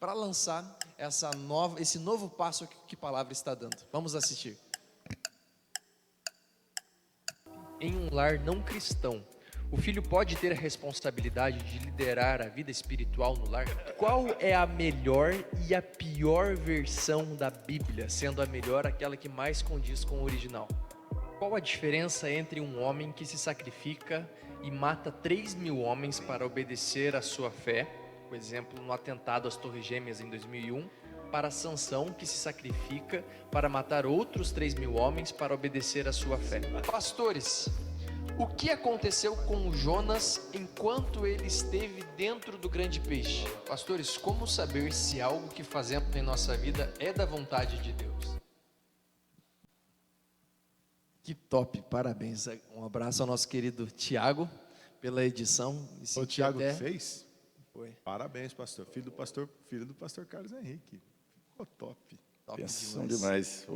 para lançar esse novo passo que a palavra está dando. Vamos assistir. Em um lar não cristão, o filho pode ter a responsabilidade de liderar a vida espiritual no lar? Qual é a melhor e a pior versão da Bíblia, sendo a melhor aquela que mais condiz com o original? Qual a diferença entre um homem que se sacrifica e mata 3.000 homens para obedecer à sua fé, por exemplo, no atentado às Torres Gêmeas em 2001, para Sansão, que se sacrifica para matar outros 3.000 homens para obedecer à sua fé? Pastores, o que aconteceu com Jonas enquanto ele esteve dentro do grande peixe? Pastores, como saber se algo que fazemos em nossa vida é da vontade de Deus? Que top, parabéns. Um abraço ao nosso querido Tiago pela edição. O Tiago que fez? Foi. Parabéns, pastor. Filho do pastor Carlos Henrique. Ficou top. Top demais.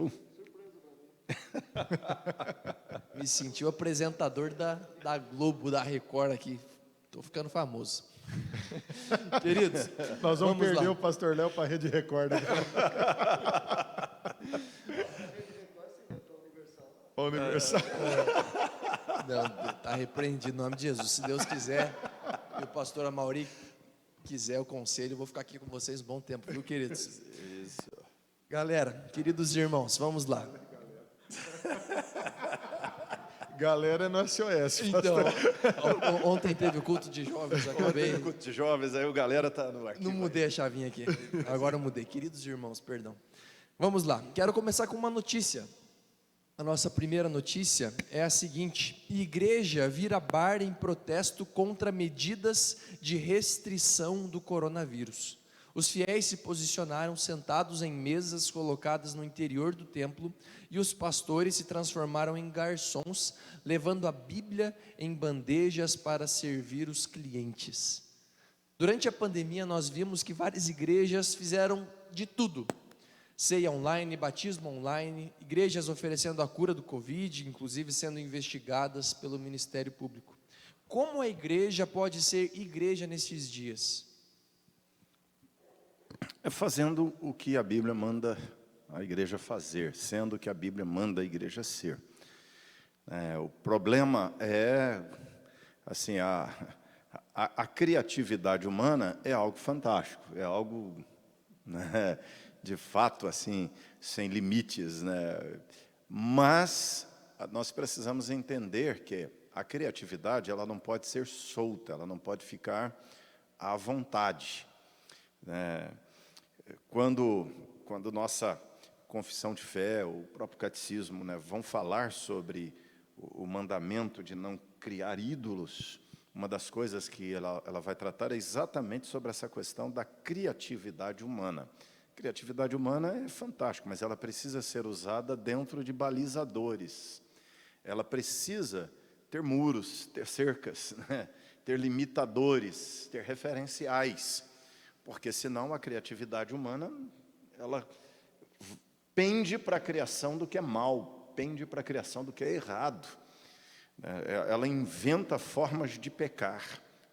Me senti o apresentador da Globo, da Record aqui. Tô ficando famoso. Queridos, nós vamos perder lá. O pastor Léo para a Rede Record. Universal. Não, tá repreendido em nome de Jesus. Se Deus quiser e o pastor Amaury quiser o conselho, eu vou ficar aqui com vocês um bom tempo, viu, queridos? Isso. Galera, queridos irmãos, vamos lá. Galera é no SOS. Então, ontem teve o culto de jovens, acabei. O culto de jovens, aí o galera tá no arquivo. Não mudei a chavinha aqui. Agora eu mudei. Queridos irmãos, perdão. Vamos lá. Quero começar com uma notícia. A nossa primeira notícia é a seguinte: igreja vira bar em protesto contra medidas de restrição do coronavírus. Os fiéis se posicionaram sentados em mesas colocadas no interior do templo e os pastores se transformaram em garçons, levando a Bíblia em bandejas para servir os clientes. Durante a pandemia nós vimos que várias igrejas fizeram de tudo. Ceia online, batismo online, igrejas oferecendo a cura do Covid, inclusive sendo investigadas pelo Ministério Público. Como a igreja pode ser igreja nesses dias? É fazendo o que a Bíblia manda a igreja fazer, sendo o que a Bíblia manda a igreja ser. O problema é, assim, a criatividade humana é algo fantástico, é algo, né, de fato, assim, sem limites, né? Mas nós precisamos entender que a criatividade, ela não pode ser solta, ela não pode ficar à vontade, né? Quando nossa confissão de fé, o próprio catecismo, né, vão falar sobre o mandamento de não criar ídolos, uma das coisas que ela vai tratar é exatamente sobre essa questão da criatividade humana. Criatividade humana é fantástica, mas ela precisa ser usada dentro de balizadores. Ela precisa ter muros, ter cercas, né? Ter limitadores, ter referenciais, porque senão a criatividade humana, ela pende para a criação do que é mal, pende para a criação do que é errado. Ela inventa formas de pecar.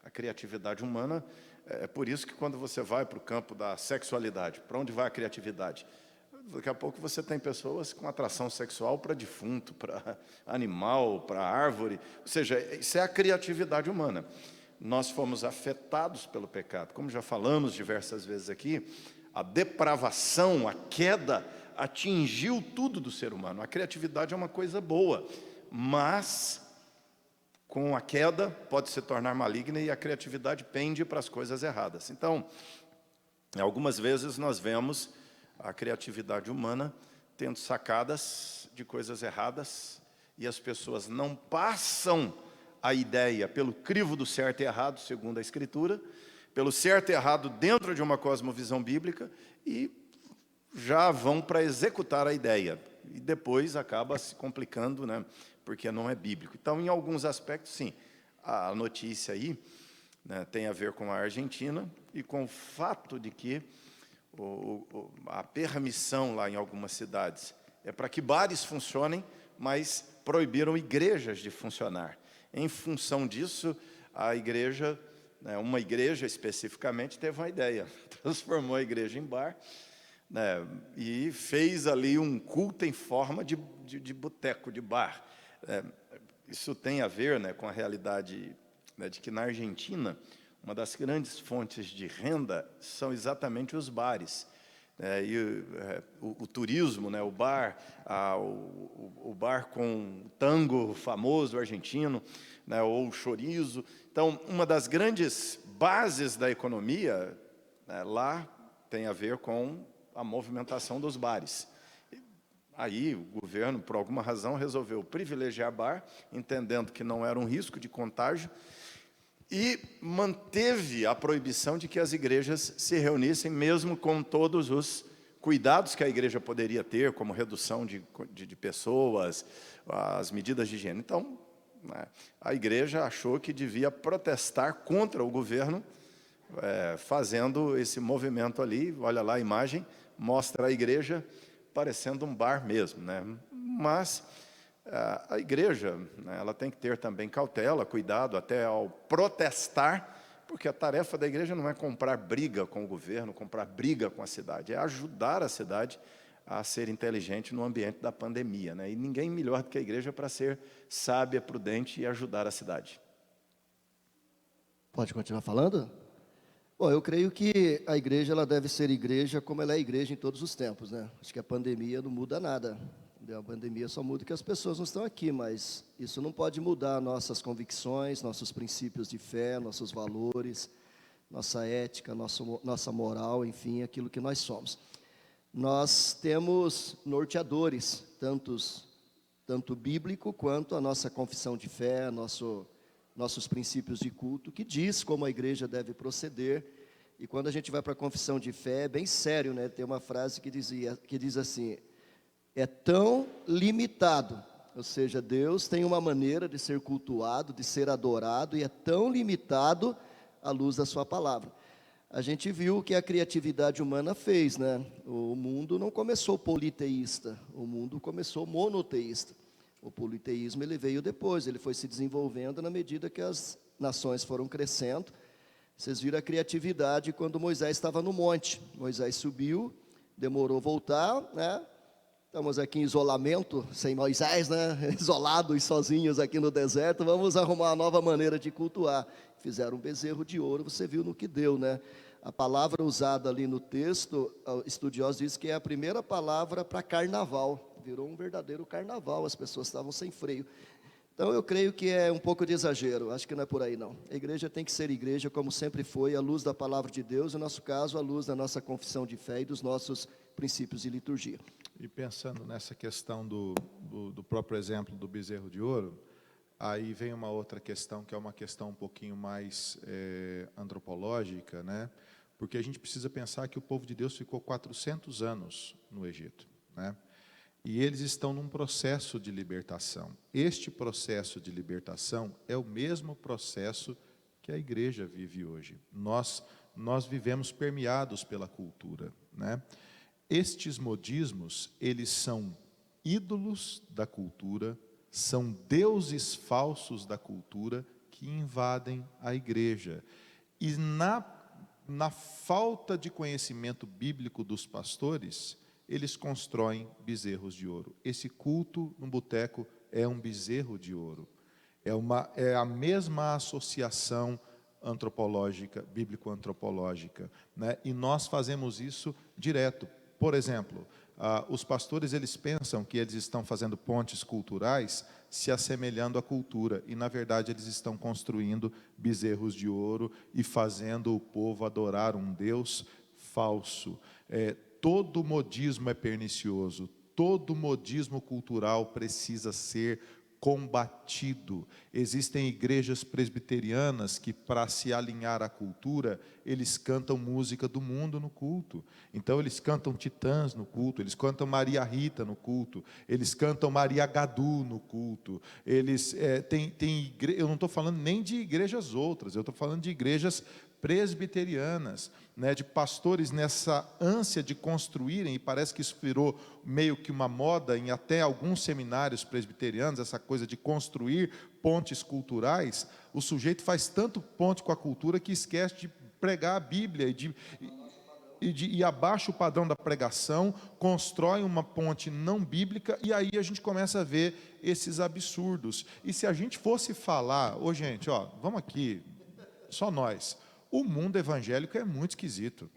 A criatividade humana, é por isso que quando você vai para o campo da sexualidade, para onde vai a criatividade? Daqui a pouco você tem pessoas com atração sexual para defunto, para animal, para árvore. Ou seja, isso é a criatividade humana. Nós fomos afetados pelo pecado. Como já falamos diversas vezes aqui, a depravação, a queda, atingiu tudo do ser humano. A criatividade é uma coisa boa, mas com a queda pode se tornar maligna e a criatividade pende para as coisas erradas. Então, algumas vezes nós vemos a criatividade humana tendo sacadas de coisas erradas e as pessoas não passam a ideia pelo crivo do certo e errado, segundo a Escritura, pelo certo e errado dentro de uma cosmovisão bíblica e já vão para executar a ideia. E depois acaba se complicando, né, porque não é bíblico. Então, em alguns aspectos, sim, a notícia aí, né, tem a ver com a Argentina e com o fato de que a permissão lá em algumas cidades é para que bares funcionem, mas proibiram igrejas de funcionar. Em função disso, a igreja né, uma igreja especificamente teve uma ideia, transformou a igreja em bar, né, e fez ali um culto em forma de boteco, de bar. Isso tem a ver, né, com a realidade, né, de que na Argentina, uma das grandes fontes de renda são exatamente os bares. O turismo, né, o bar, o bar com tango famoso argentino, né, ou o chorizo. Então, uma das grandes bases da economia, né, lá tem a ver com a movimentação dos bares. Aí o governo, por alguma razão, resolveu privilegiar bar, entendendo que não era um risco de contágio, e manteve a proibição de que as igrejas se reunissem, mesmo com todos os cuidados que a igreja poderia ter, como redução de pessoas, as medidas de higiene. Então, né, a igreja achou que devia protestar contra o governo, fazendo esse movimento ali. Olha lá a imagem, mostra a igreja parecendo um bar mesmo, né? Mas a igreja, né, ela tem que ter também cautela, cuidado até ao protestar, porque a tarefa da igreja não é comprar briga com o governo, comprar briga com a cidade, é ajudar a cidade a ser inteligente no ambiente da pandemia, né? E ninguém melhor do que a igreja para ser sábia, prudente e ajudar a cidade. Pode continuar falando? Bom, eu creio que a igreja ela deve ser igreja como ela é igreja em todos os tempos, né? Acho que a pandemia não muda nada. A pandemia só muda que as pessoas não estão aqui, mas isso não pode mudar nossas convicções, nossos princípios de fé, nossos valores, nossa ética, nossa moral, enfim, aquilo que nós somos. Nós temos norteadores, tanto bíblico quanto a nossa confissão de fé, nossos princípios de culto, que diz como a igreja deve proceder. E quando a gente vai para a confissão de fé, é bem sério, né? Tem uma frase que diz assim: é tão limitado, ou seja, Deus tem uma maneira de ser cultuado, de ser adorado, e é tão limitado à luz da sua palavra. A gente viu o que a criatividade humana fez, né? O mundo não começou politeísta, o mundo começou monoteísta. O politeísmo ele veio depois, ele foi se desenvolvendo na medida que as nações foram crescendo. Vocês viram a criatividade quando Moisés estava no monte. Moisés subiu, demorou a voltar, né? Estamos aqui em isolamento, sem Moisés, né? Isolados, sozinhos aqui no deserto. Vamos arrumar uma nova maneira de cultuar. Fizeram um bezerro de ouro, você viu no que deu, né? A palavra usada ali no texto, estudiosos dizem que é a primeira palavra para carnaval. Virou um verdadeiro carnaval, as pessoas estavam sem freio. Então eu creio que é um pouco de exagero, acho que não é por aí não. A igreja tem que ser igreja como sempre foi, à luz da palavra de Deus, no nosso caso, à luz da nossa confissão de fé e dos nossos princípios de liturgia. E pensando nessa questão do próprio exemplo do bezerro de ouro, aí vem uma outra questão, que é uma questão um pouquinho mais antropológica, né? Porque a gente precisa pensar que o povo de Deus ficou 400 anos no Egito, né? E eles estão num processo de libertação. Este processo de libertação é o mesmo processo que a igreja vive hoje. Nós vivemos permeados pela cultura, né? Estes modismos, eles são ídolos da cultura, são deuses falsos da cultura que invadem a igreja. E na falta de conhecimento bíblico dos pastores, eles constroem bezerros de ouro. Esse culto no boteco é um bezerro de ouro. É a mesma associação antropológica, bíblico-antropológica, né? E nós fazemos isso direto. Por exemplo, os pastores eles pensam que eles estão fazendo pontes culturais se assemelhando à cultura, e na verdade eles estão construindo bezerros de ouro e fazendo o povo adorar um Deus falso. Todo modismo é pernicioso, todo modismo cultural precisa ser combatido. Existem igrejas presbiterianas que, para se alinhar à cultura, eles cantam música do mundo no culto. Então, eles cantam Titãs no culto, eles cantam Maria Rita no culto, eles cantam Maria Gadu no culto. Eles eu não estou falando nem de igrejas outras, eu estou falando de igrejas presbiterianas, né, de pastores nessa ânsia de construírem, e parece que isso virou meio que uma moda em até alguns seminários presbiterianos, essa coisa de construir pontes culturais, o sujeito faz tanto ponte com a cultura que esquece de pregar a Bíblia e abaixa o padrão da pregação, constrói uma ponte não bíblica, e aí a gente começa a ver esses absurdos. E se a gente fosse falar, ô gente, ó, vamos aqui, só nós, o mundo evangélico é muito esquisito.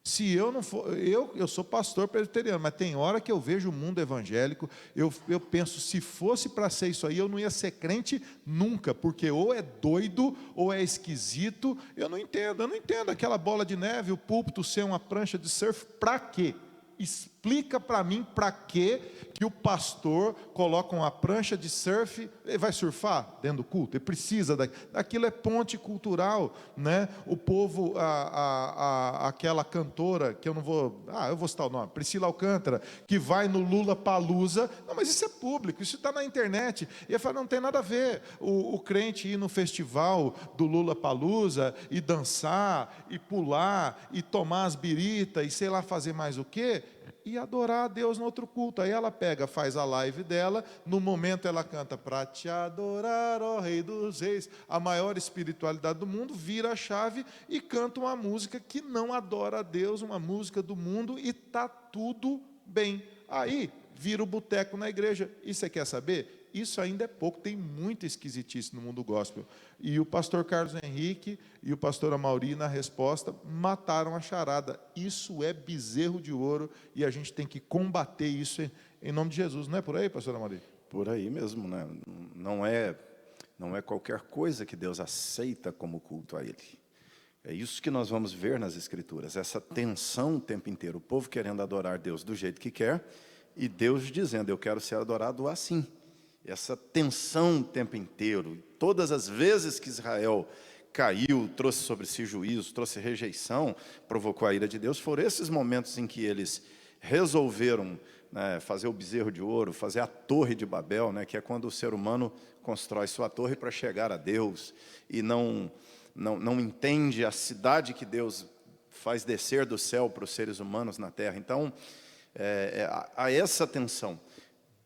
Se eu não for, eu sou pastor presbiteriano, mas tem hora que eu vejo o mundo evangélico, eu penso, se fosse para ser isso aí, eu não ia ser crente nunca, porque ou é doido, ou é esquisito, eu não entendo aquela bola de neve, o púlpito ser uma prancha de surf, para quê? Explica para mim para que o pastor coloca uma prancha de surf, ele vai surfar dentro do culto, ele precisa daquilo, é ponte cultural, né? O povo, aquela cantora, que eu vou citar o nome, Priscila Alcântara, que vai no Lollapalooza, não, mas isso é público, isso está na internet, e ele fala, não tem nada a ver, o crente ir no festival do Lollapalooza, e dançar, e pular, e tomar as biritas, e sei lá fazer mais o quê, e adorar a Deus no outro culto. Aí ela pega, faz a live dela, no momento ela canta, para te adorar, ó Rei dos Reis, a maior espiritualidade do mundo, vira a chave e canta uma música que não adora a Deus, uma música do mundo, e está tudo bem. Aí, vira o boteco na igreja. E você quer saber? Isso ainda é pouco, tem muita esquisitice no mundo gospel. E o pastor Carlos Henrique e o pastor Amauri, na resposta, mataram a charada. Isso é bezerro de ouro e a gente tem que combater isso em nome de Jesus. Não é por aí, pastor Amauri? Por aí mesmo, né? Não é qualquer coisa que Deus aceita como culto a Ele. É isso que nós vamos ver nas Escrituras, essa tensão o tempo inteiro. O povo querendo adorar Deus do jeito que quer e Deus dizendo, eu quero ser adorado assim. Essa tensão o tempo inteiro, todas as vezes que Israel caiu, trouxe sobre si juízo, trouxe rejeição, provocou a ira de Deus, foram esses momentos em que eles resolveram, né, fazer o bezerro de ouro, fazer a torre de Babel, né, que é quando o ser humano constrói sua torre para chegar a Deus, e não entende a cidade que Deus faz descer do céu para os seres humanos na terra. Então, há essa tensão.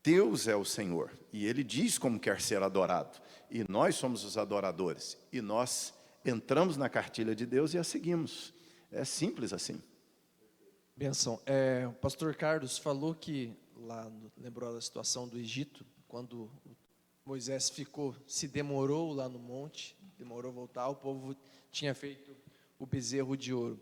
Deus é o Senhor, e Ele diz como quer ser adorado, e nós somos os adoradores, e nós entramos na cartilha de Deus e a seguimos. É simples assim. Benção. O pastor Carlos falou que, lembrou da situação do Egito, quando Moisés se demorou lá no monte, demorou a voltar, o povo tinha feito o bezerro de ouro.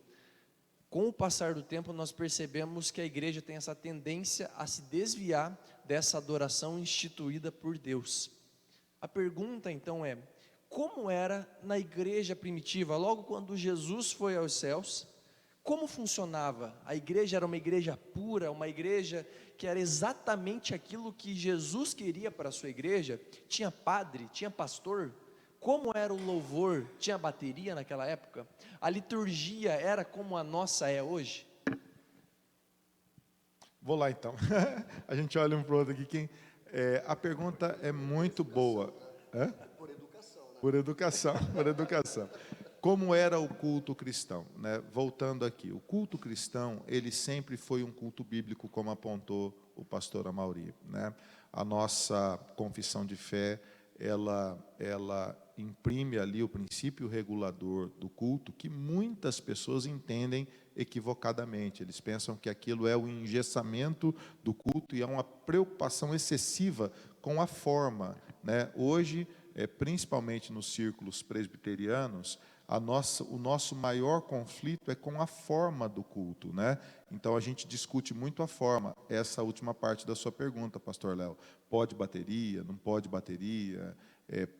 Com o passar do tempo, nós percebemos que a igreja tem essa tendência a se desviar dessa adoração instituída por Deus. A pergunta, então, é: como era na igreja primitiva, logo quando Jesus foi aos céus? Como funcionava? A igreja era uma igreja pura, uma igreja que era exatamente aquilo que Jesus queria para a sua igreja? Tinha padre, tinha pastor? Como era o louvor? Tinha bateria naquela época? A liturgia era como a nossa é hoje? Vou lá então. A gente olha um para o outro aqui. A pergunta é muito boa. Por educação, né? Por educação. Como era o culto cristão, né? Voltando aqui, o culto cristão, ele sempre foi um culto bíblico, como apontou o pastor Amauri, né? A nossa confissão de fé, ela imprime ali o princípio regulador do culto, que muitas pessoas entendem equivocadamente. Eles pensam que aquilo é o engessamento do culto e é uma preocupação excessiva com a forma, né? Hoje, principalmente nos círculos presbiterianos, o nosso maior conflito é com a forma do culto, né? Então, a gente discute muito a forma. Essa última parte da sua pergunta, pastor Léo. Pode bateria, não pode bateria,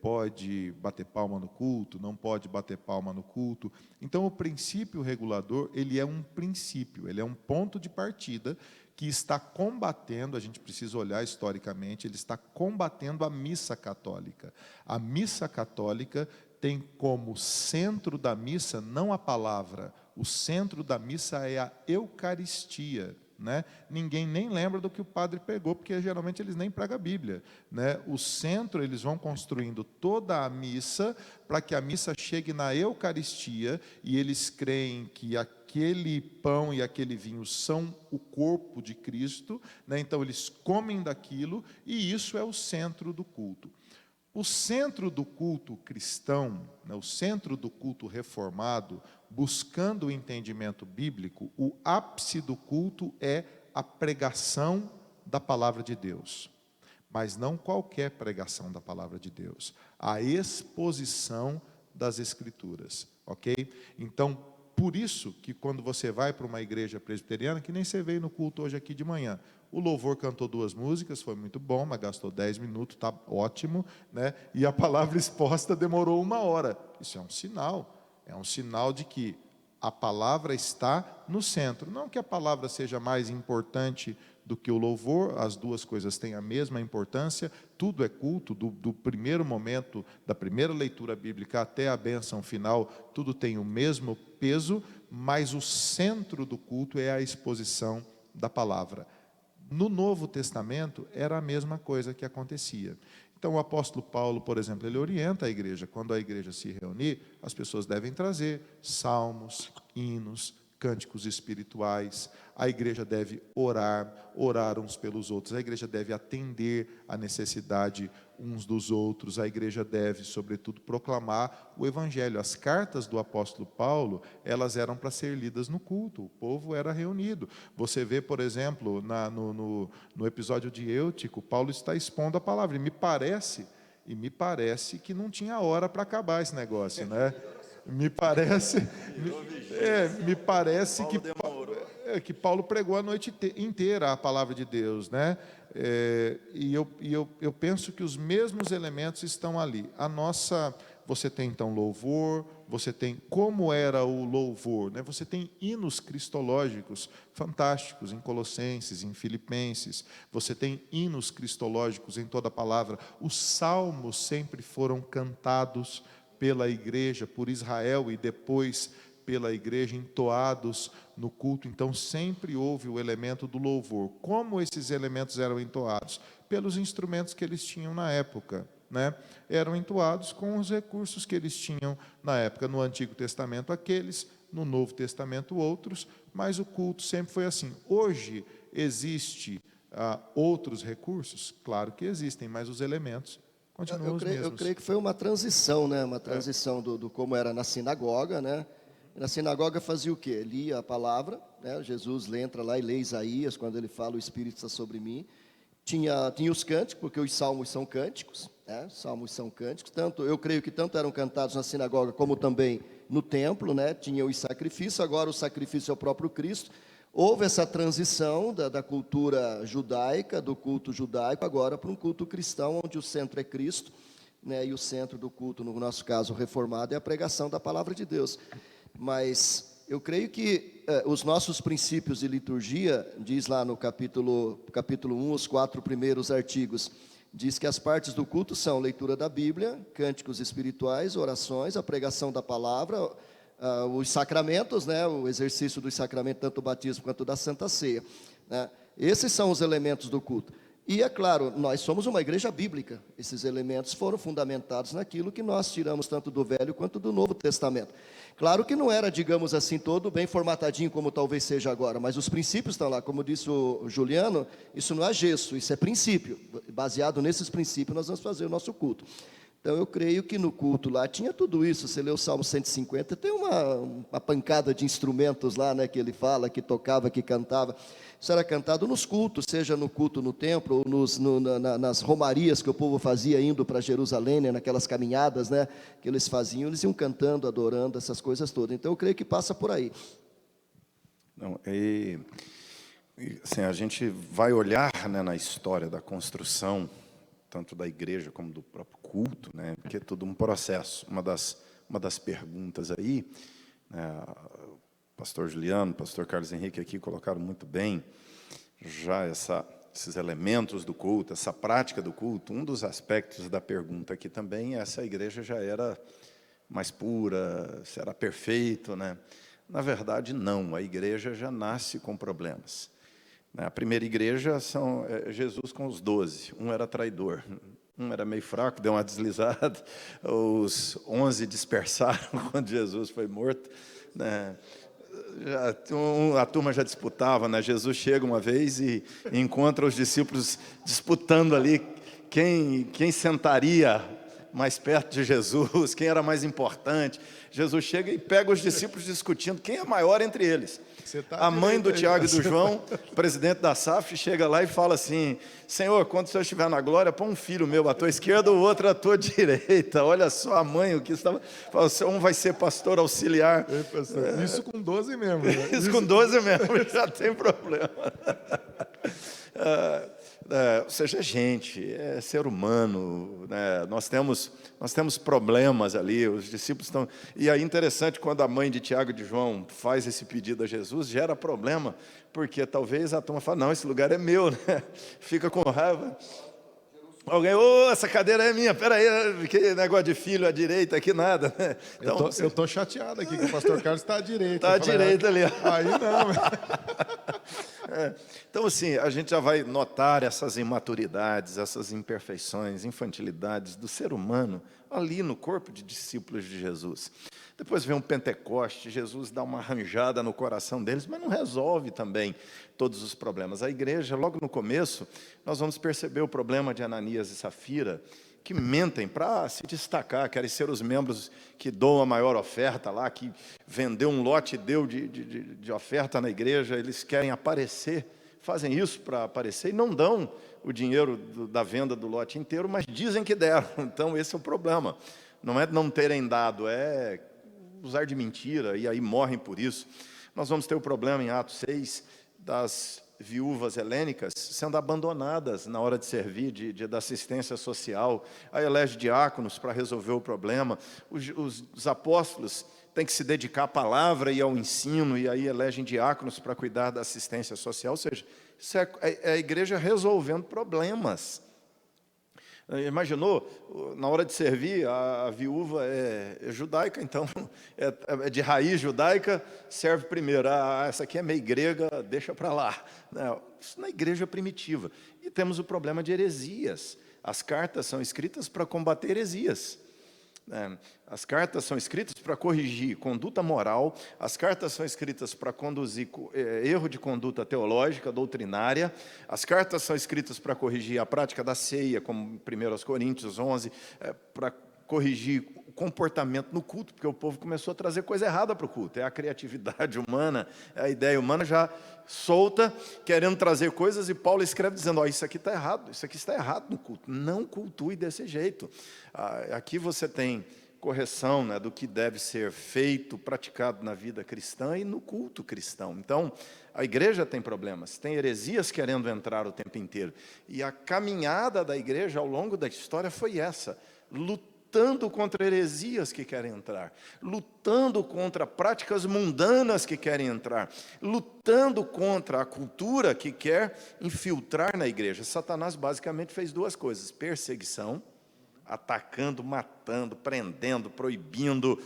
pode bater palma no culto, não pode bater palma no culto. Então, o princípio regulador, ele é um princípio, ele é um ponto de partida que está combatendo, a gente precisa olhar historicamente, ele está combatendo a missa católica. A missa católica tem como centro da missa não a palavra, o centro da missa é a Eucaristia, né? Ninguém nem lembra do que o padre pregou, porque geralmente eles nem pregam a Bíblia, né? O centro, eles vão construindo toda a missa, para que a missa chegue na Eucaristia, e eles creem que aquele pão e aquele vinho são o corpo de Cristo, né? Então eles comem daquilo, e isso é o centro do culto. O centro do culto cristão, né, o centro do culto reformado, buscando o entendimento bíblico, o ápice do culto é a pregação da palavra de Deus. Mas não qualquer pregação da palavra de Deus, a exposição das Escrituras, ok? Então, por isso que quando você vai para uma igreja presbiteriana, que nem você veio no culto hoje aqui de manhã, o louvor cantou 2 músicas, foi muito bom, mas gastou 10 minutos, está ótimo, né? E a palavra exposta demorou 1 hora. Isso é um sinal de que a palavra está no centro. Não que a palavra seja mais importante do que o louvor, as duas coisas têm a mesma importância, tudo é culto, do primeiro momento, da primeira leitura bíblica até a bênção final, tudo tem o mesmo peso, mas o centro do culto é a exposição da palavra. No Novo Testamento era a mesma coisa que acontecia. Então o apóstolo Paulo, por exemplo, ele orienta a igreja, quando a igreja se reunir, as pessoas devem trazer salmos, hinos, cânticos espirituais, a igreja deve orar uns pelos outros, a igreja deve atender a necessidade uns dos outros, a igreja deve, sobretudo, proclamar o evangelho. As cartas do apóstolo Paulo, elas eram para ser lidas no culto, o povo era reunido. Você vê, por exemplo, no episódio de Eutico, Paulo está expondo a palavra, e me parece que não tinha hora para acabar esse negócio, né? Me parece que Paulo pregou a noite inteira a palavra de Deus, né? E eu penso que os mesmos elementos estão ali. Você tem então louvor, você tem como era o louvor, né? Você tem hinos cristológicos fantásticos em Colossenses, em Filipenses, você tem hinos cristológicos em toda a palavra. Os salmos sempre foram cantados pela igreja, por Israel e depois pela igreja, entoados no culto. Então sempre houve o elemento do louvor. Como esses elementos eram entoados? Pelos instrumentos que eles tinham na época, né? Eram entoados com os recursos que eles tinham na época. No Antigo Testamento aqueles, no Novo Testamento outros, mas o culto sempre foi assim. Hoje existe outros recursos? Claro que existem, mas os elementos continuam os mesmos. Eu creio que foi uma transição, né? Uma transição do como era na sinagoga, né? Na sinagoga fazia o quê? Lia a palavra, né? Jesus entra lá e lê Isaías, quando ele fala, o Espírito está sobre mim. Tinha os cânticos, porque os salmos são cânticos, né? Salmos são cânticos. Eu creio que tanto eram cantados na sinagoga, como também no templo, né? Tinha os sacrifícios, agora o sacrifício é o próprio Cristo. Houve essa transição da cultura judaica, do culto judaico, agora para um culto cristão, onde o centro é Cristo, né? E o centro do culto, no nosso caso, reformado, é a pregação da palavra de Deus. Mas eu creio que os nossos princípios de liturgia, diz lá no capítulo 1, os 4 primeiros artigos, diz que as partes do culto são leitura da Bíblia, cânticos espirituais, orações, a pregação da palavra, os sacramentos, né, o exercício dos sacramentos, tanto o batismo quanto da Santa Ceia, né? Esses são os elementos do culto. E é claro, nós somos uma igreja bíblica. Esses elementos foram fundamentados naquilo que nós tiramos tanto do Velho quanto do Novo Testamento. Claro que não era, digamos assim, todo bem formatadinho como talvez seja agora, mas os princípios estão lá. Como disse o Juliano, isso não é gesso, isso é princípio. Baseado nesses princípios, nós vamos fazer o nosso culto. Então, eu creio que no culto lá tinha tudo isso. Você lê o Salmo 150, tem uma pancada de instrumentos lá, né, que ele fala, que tocava, que cantava. Isso era cantado nos cultos, seja no culto no templo, ou nas romarias que o povo fazia indo para Jerusalém, né, naquelas caminhadas, né, que eles faziam, eles iam cantando, adorando, essas coisas todas. Então, eu creio que passa por aí. Não, assim, a gente vai olhar, né, na história da construção, tanto da igreja como do próprio culto, né, porque é tudo um processo. Uma das perguntas aí, né, pastor Juliano, pastor Carlos Henrique aqui colocaram muito bem já esses elementos do culto, essa prática do culto. Um dos aspectos da pergunta aqui também é se a igreja já era mais pura, se era perfeito, né? Na verdade, não. A igreja já nasce com problemas. A primeira igreja é Jesus com os 12. Um era traidor, um era meio fraco, deu uma deslizada. Os 11 dispersaram quando Jesus foi morto, né? A turma já disputava, né? Jesus chega uma vez e encontra os discípulos disputando ali quem sentaria mais perto de Jesus, quem era mais importante. Jesus chega e pega os discípulos discutindo quem é maior entre eles. A mãe do Tiago e do João, presidente da SAF, chega lá e fala assim: Senhor, quando o Senhor estiver na glória, põe um filho meu à tua esquerda, o outro à tua direita. Olha só a mãe, o que estava. Um vai ser pastor auxiliar. Isso com 12 membros. Né? Isso com 12 membros já tem problema. Ou seja, é gente, é ser humano, né? Nós temos problemas ali, os discípulos estão... E aí interessante, quando a mãe de Tiago e de João faz esse pedido a Jesus, gera problema, porque talvez a turma fala, não, esse lugar é meu, né? Fica com raiva. Alguém, essa cadeira é minha, peraí, que negócio de filho à direita aqui, nada. Né? Então, eu estou chateado aqui, que o pastor Carlos está à direita. Está à direita ali. Aí não. Então, assim, a gente já vai notar essas imaturidades, essas imperfeições, infantilidades do ser humano ali no corpo de discípulos de Jesus. Depois vem um Pentecoste, Jesus dá uma arranjada no coração deles, mas não resolve também todos os problemas. A igreja, logo no começo, nós vamos perceber o problema de Ananias e Safira, que mentem para se destacar, querem ser os membros que dão a maior oferta lá, que vendeu um lote e deu de oferta na igreja, eles querem aparecer, fazem isso para aparecer e não dão o dinheiro da venda do lote inteiro, mas dizem que deram. Então esse é o problema, não é não terem dado, é usar de mentira e aí morrem por isso. Nós vamos ter o problema em Atos 6 das viúvas helênicas sendo abandonadas na hora de servir, da assistência social. Aí elege diáconos para resolver o problema. Os apóstolos têm que se dedicar à palavra e ao ensino, e aí elegem diáconos para cuidar da assistência social. Ou seja, isso é a igreja resolvendo problemas. Imaginou, na hora de servir, a viúva é judaica, então é de raiz judaica, serve primeiro. Essa aqui é meio grega, deixa para lá. Isso na igreja primitiva. E temos o problema de heresias. As cartas são escritas para combater heresias. As cartas são escritas para corrigir conduta moral, as cartas são escritas para conduzir erro de conduta teológica, doutrinária, as cartas são escritas para corrigir a prática da ceia, como 1 Coríntios 11, para corrigir o comportamento no culto, porque o povo começou a trazer coisa errada para o culto, é a criatividade humana, é a ideia humana já solta, querendo trazer coisas, e Paulo escreve dizendo, isso aqui está errado, isso aqui está errado no culto, não cultue desse jeito. Aqui você tem correção, né, do que deve ser feito, praticado na vida cristã e no culto cristão. Então, a igreja tem problemas, tem heresias querendo entrar o tempo inteiro, e a caminhada da igreja ao longo da história foi essa, lutando contra heresias que querem entrar, lutando contra práticas mundanas que querem entrar, lutando contra a cultura que quer infiltrar na igreja. Satanás basicamente fez duas coisas: perseguição, atacando, matando, prendendo, proibindo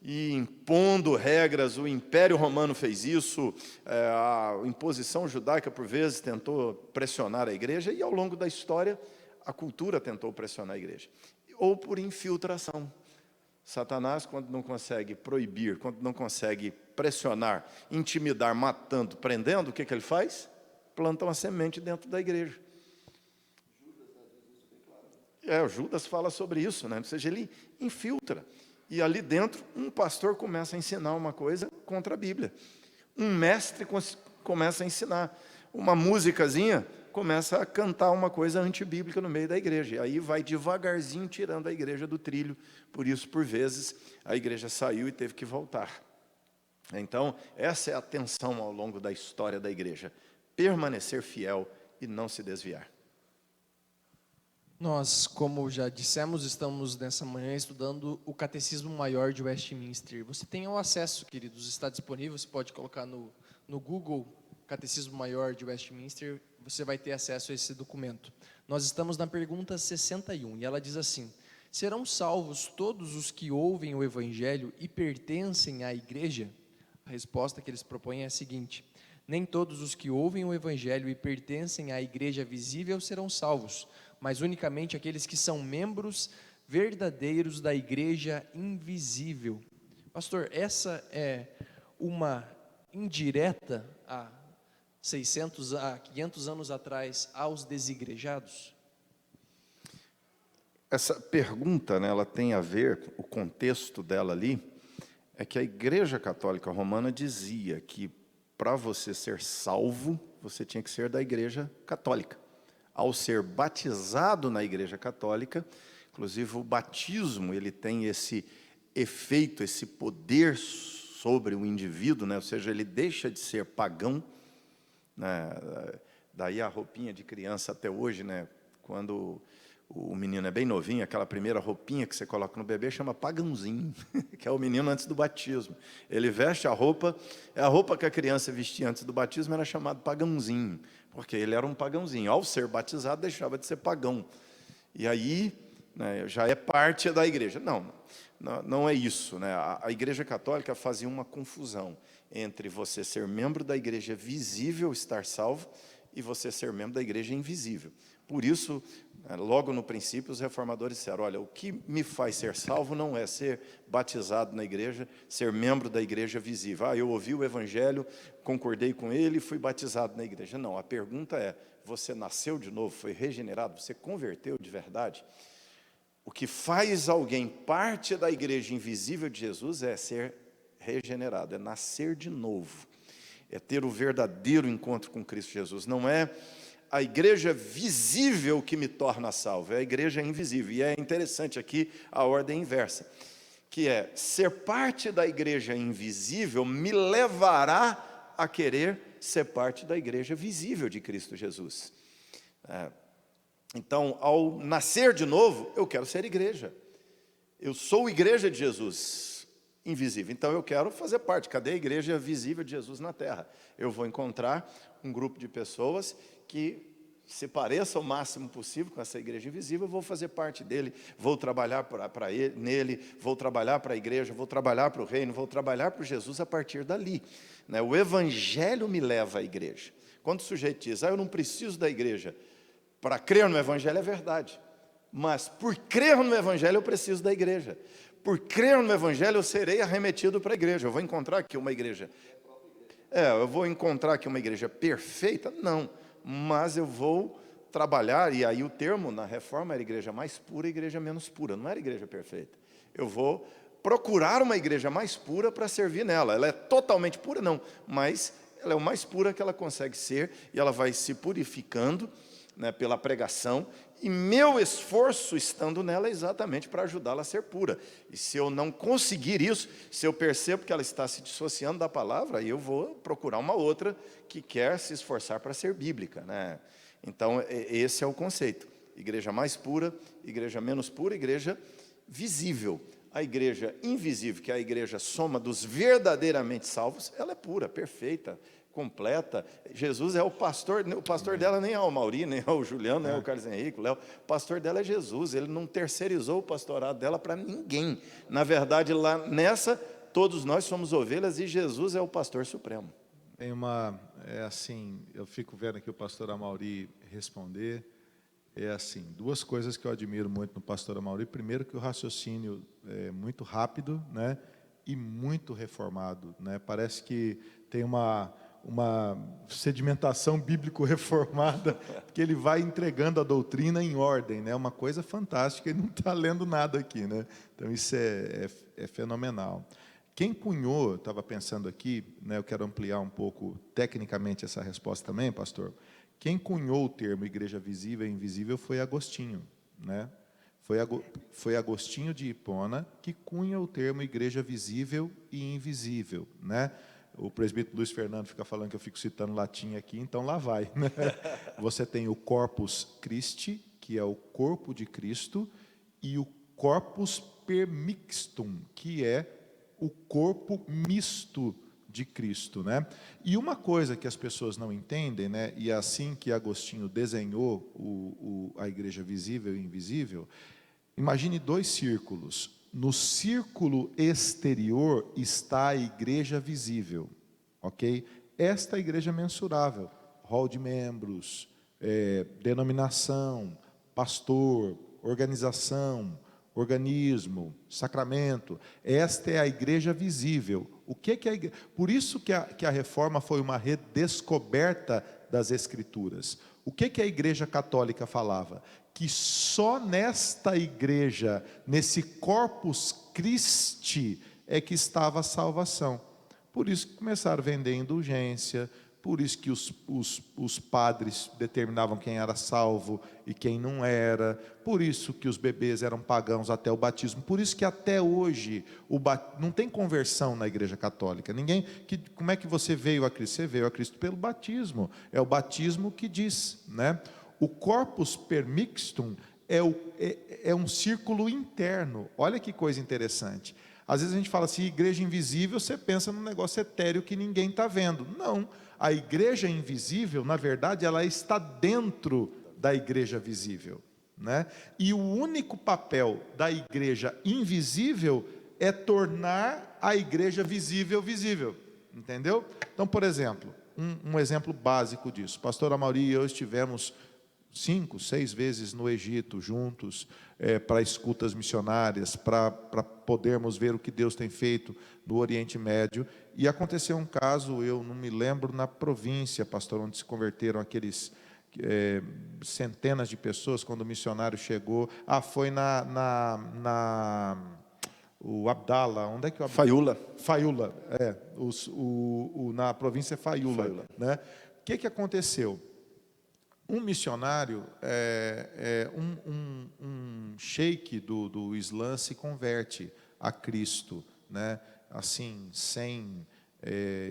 e impondo regras. O Império Romano fez isso, a imposição judaica por vezes tentou pressionar a igreja, e ao longo da história a cultura tentou pressionar a igreja. Ou por infiltração. Satanás, quando não consegue proibir, quando não consegue pressionar, intimidar, matando, prendendo, o que ele faz? Planta uma semente dentro da igreja. O Judas fala sobre isso, né? Ou seja, ele infiltra. E ali dentro, um pastor começa a ensinar uma coisa contra a Bíblia. Um mestre começa a ensinar. Uma musicazinha começa a cantar uma coisa antibíblica no meio da igreja. E aí vai devagarzinho tirando a igreja do trilho. Por isso, por vezes, a igreja saiu e teve que voltar. Então, essa é a tensão ao longo da história da igreja. Permanecer fiel e não se desviar. Nós, como já dissemos, estamos nessa manhã estudando o Catecismo Maior de Westminster. Você tem o acesso, queridos, está disponível, você pode colocar no Google Catecismo Maior de Westminster, você vai ter acesso a esse documento. Nós estamos na pergunta 61, e ela diz assim: serão salvos todos os que ouvem o Evangelho e pertencem à igreja? A resposta que eles propõem é a seguinte: nem todos os que ouvem o Evangelho e pertencem à igreja visível serão salvos, mas unicamente aqueles que são membros verdadeiros da igreja invisível. Pastor, essa é uma indireta a 500 anos atrás aos desigrejados? essa pergunta, né, ela tem a ver, o contexto dela ali, é que a Igreja Católica Romana dizia que para você ser salvo, você tinha que ser da Igreja Católica. Ao ser batizado na Igreja Católica, inclusive o batismo, ele tem esse efeito, esse poder sobre o indivíduo, né? Ou seja, ele deixa de ser pagão, né? Daí a roupinha de criança até hoje, né? Quando o menino é bem novinho, aquela primeira roupinha que você coloca no bebê chama pagãozinho, que é o menino antes do batismo. Ele veste a roupa, é a roupa que a criança vestia antes do batismo, era chamado pagãozinho, porque ele era um pagãozinho. Ao ser batizado, deixava de ser pagão. E aí, né, já é parte da igreja. Não é isso, né? A Igreja Católica fazia uma confusão entre você ser membro da igreja visível, estar salvo, e você ser membro da igreja invisível. Por isso, logo no princípio, os reformadores disseram, olha, o que me faz ser salvo não é ser batizado na igreja, ser membro da igreja visível. Eu ouvi o evangelho, concordei com ele e fui batizado na igreja. Não, a pergunta é, você nasceu de novo, foi regenerado, você converteu de verdade? O que faz alguém parte da igreja invisível de Jesus é ser regenerado, é nascer de novo, é ter o verdadeiro encontro com Cristo Jesus. Não é a igreja visível que me torna salvo, é a igreja invisível. E é interessante aqui a ordem inversa, que é, ser parte da igreja invisível me levará a querer ser parte da igreja visível de Cristo Jesus. Então, ao nascer de novo, eu quero ser igreja. Eu sou igreja de Jesus, invisível. Então, eu quero fazer parte. Cadê a igreja visível de Jesus na terra? Eu vou encontrar um grupo de pessoas que se pareça o máximo possível com essa igreja invisível, eu vou fazer parte dele, vou trabalhar para ele, nele, vou trabalhar para a igreja, vou trabalhar para o reino, vou trabalhar para Jesus a partir dali. Né? O evangelho me leva à igreja. Quando o sujeito diz, eu não preciso da igreja para crer no evangelho, é verdade. Mas por crer no evangelho eu preciso da igreja. Por crer no evangelho eu serei arremetido para a igreja. Eu vou encontrar aqui uma igreja. Eu vou encontrar aqui uma igreja perfeita? Não. Mas eu vou trabalhar, e aí o termo na reforma era igreja mais pura e igreja menos pura. Não era igreja perfeita. Eu vou procurar uma igreja mais pura para servir nela. Ela é totalmente pura? Não. Mas ela é o mais pura que ela consegue ser, e ela vai se purificando, né, pela pregação, e meu esforço estando nela é exatamente para ajudá-la a ser pura. E se eu não conseguir isso, se eu percebo que ela está se dissociando da palavra, aí eu vou procurar uma outra que quer se esforçar para ser bíblica, né? Então, esse é o conceito. Igreja mais pura, igreja menos pura, igreja visível. A igreja invisível, que é a igreja soma dos verdadeiramente salvos, ela é pura, perfeita, completa. Jesus é o pastor dela nem é o Mauri, nem é o Juliano, nem é o Carlos Henrique, o Léo. O pastor dela é Jesus, ele não terceirizou o pastorado dela para ninguém. Na verdade, lá nessa, todos nós somos ovelhas e Jesus é o pastor supremo. Tem assim, eu fico vendo aqui o pastor Amauri responder, duas coisas que eu admiro muito no pastor Amauri. Primeiro, que o raciocínio é muito rápido, né, e muito reformado, né? Parece que tem uma sedimentação bíblico-reformada, que ele vai entregando a doutrina em ordem, né? Uma coisa fantástica, ele não está lendo nada aqui, né? Então, isso é fenomenal. Quem cunhou, estava pensando aqui, né, eu quero ampliar um pouco tecnicamente essa resposta também, pastor. Quem cunhou o termo igreja visível e invisível foi Agostinho, né? Foi Agostinho de Hipona que cunha o termo igreja visível e invisível, né? O presbítero Luiz Fernando fica falando que eu fico citando latim aqui, então lá vai, né? Você tem o Corpus Christi, que é o corpo de Cristo, e o Corpus Permixtum, que é o corpo misto de Cristo, né? E uma coisa que as pessoas não entendem, né? E é assim que Agostinho desenhou a igreja visível e invisível. Imagine dois círculos. No círculo exterior está a igreja visível, ok? Esta é a igreja mensurável, rol de membros, denominação, pastor, organização, organismo, sacramento. Esta é a igreja visível. Por isso que a reforma foi uma redescoberta das Escrituras. O que a Igreja Católica falava? Que só nesta igreja, nesse Corpus Christi, é que estava a salvação. Por isso que começaram a vender indulgência, por isso que os padres determinavam quem era salvo e quem não era, por isso que os bebês eram pagãos até o batismo, por isso que até hoje não tem conversão na Igreja Católica. Como é que você veio a Cristo? Você veio a Cristo pelo batismo, é o batismo que diz, né? O corpus permixtum é um círculo interno. Olha que coisa interessante. Às vezes a gente fala assim, igreja invisível, você pensa num negócio etéreo que ninguém está vendo. Não, a igreja invisível, na verdade, ela está dentro da igreja visível, né? E o único papel da igreja invisível é tornar a igreja visível, visível. Entendeu? Então, por exemplo, um exemplo básico disso. Pastor Amaury e eu estivemos 5, 6 vezes no Egito juntos, para escutas missionárias, para podermos ver o que Deus tem feito no Oriente Médio. E aconteceu um caso, eu não me lembro, na província, pastor, onde se converteram aqueles centenas de pessoas quando o missionário chegou. Foi o Abdala, onde é que o Abdala? Faiula, na província Faiula. Né? O que aconteceu? Um missionário, um sheik do Islã se converte a Cristo, né? Assim, sem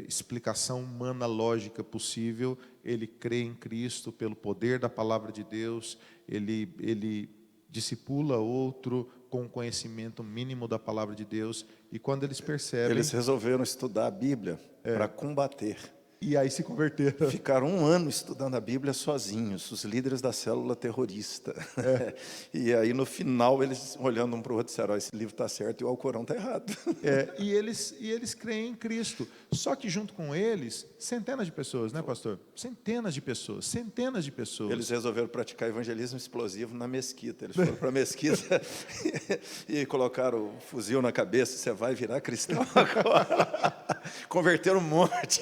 explicação humana lógica possível, ele crê em Cristo pelo poder da palavra de Deus, ele discipula outro com o conhecimento mínimo da palavra de Deus, e quando eles percebem... Eles resolveram estudar a Bíblia para combater. E aí se converteram. Ficaram 1 ano estudando a Bíblia sozinhos, os líderes da célula terrorista. E aí no final eles olhando um para o outro disseram, esse livro está certo e o Alcorão está errado. E eles creem em Cristo. Só que junto com eles, centenas de pessoas, né, pastor? Centenas de pessoas. Eles resolveram praticar evangelismo explosivo na mesquita. Eles foram para a mesquita e colocaram o fuzil na cabeça, você vai virar cristão agora. Converteram um monte.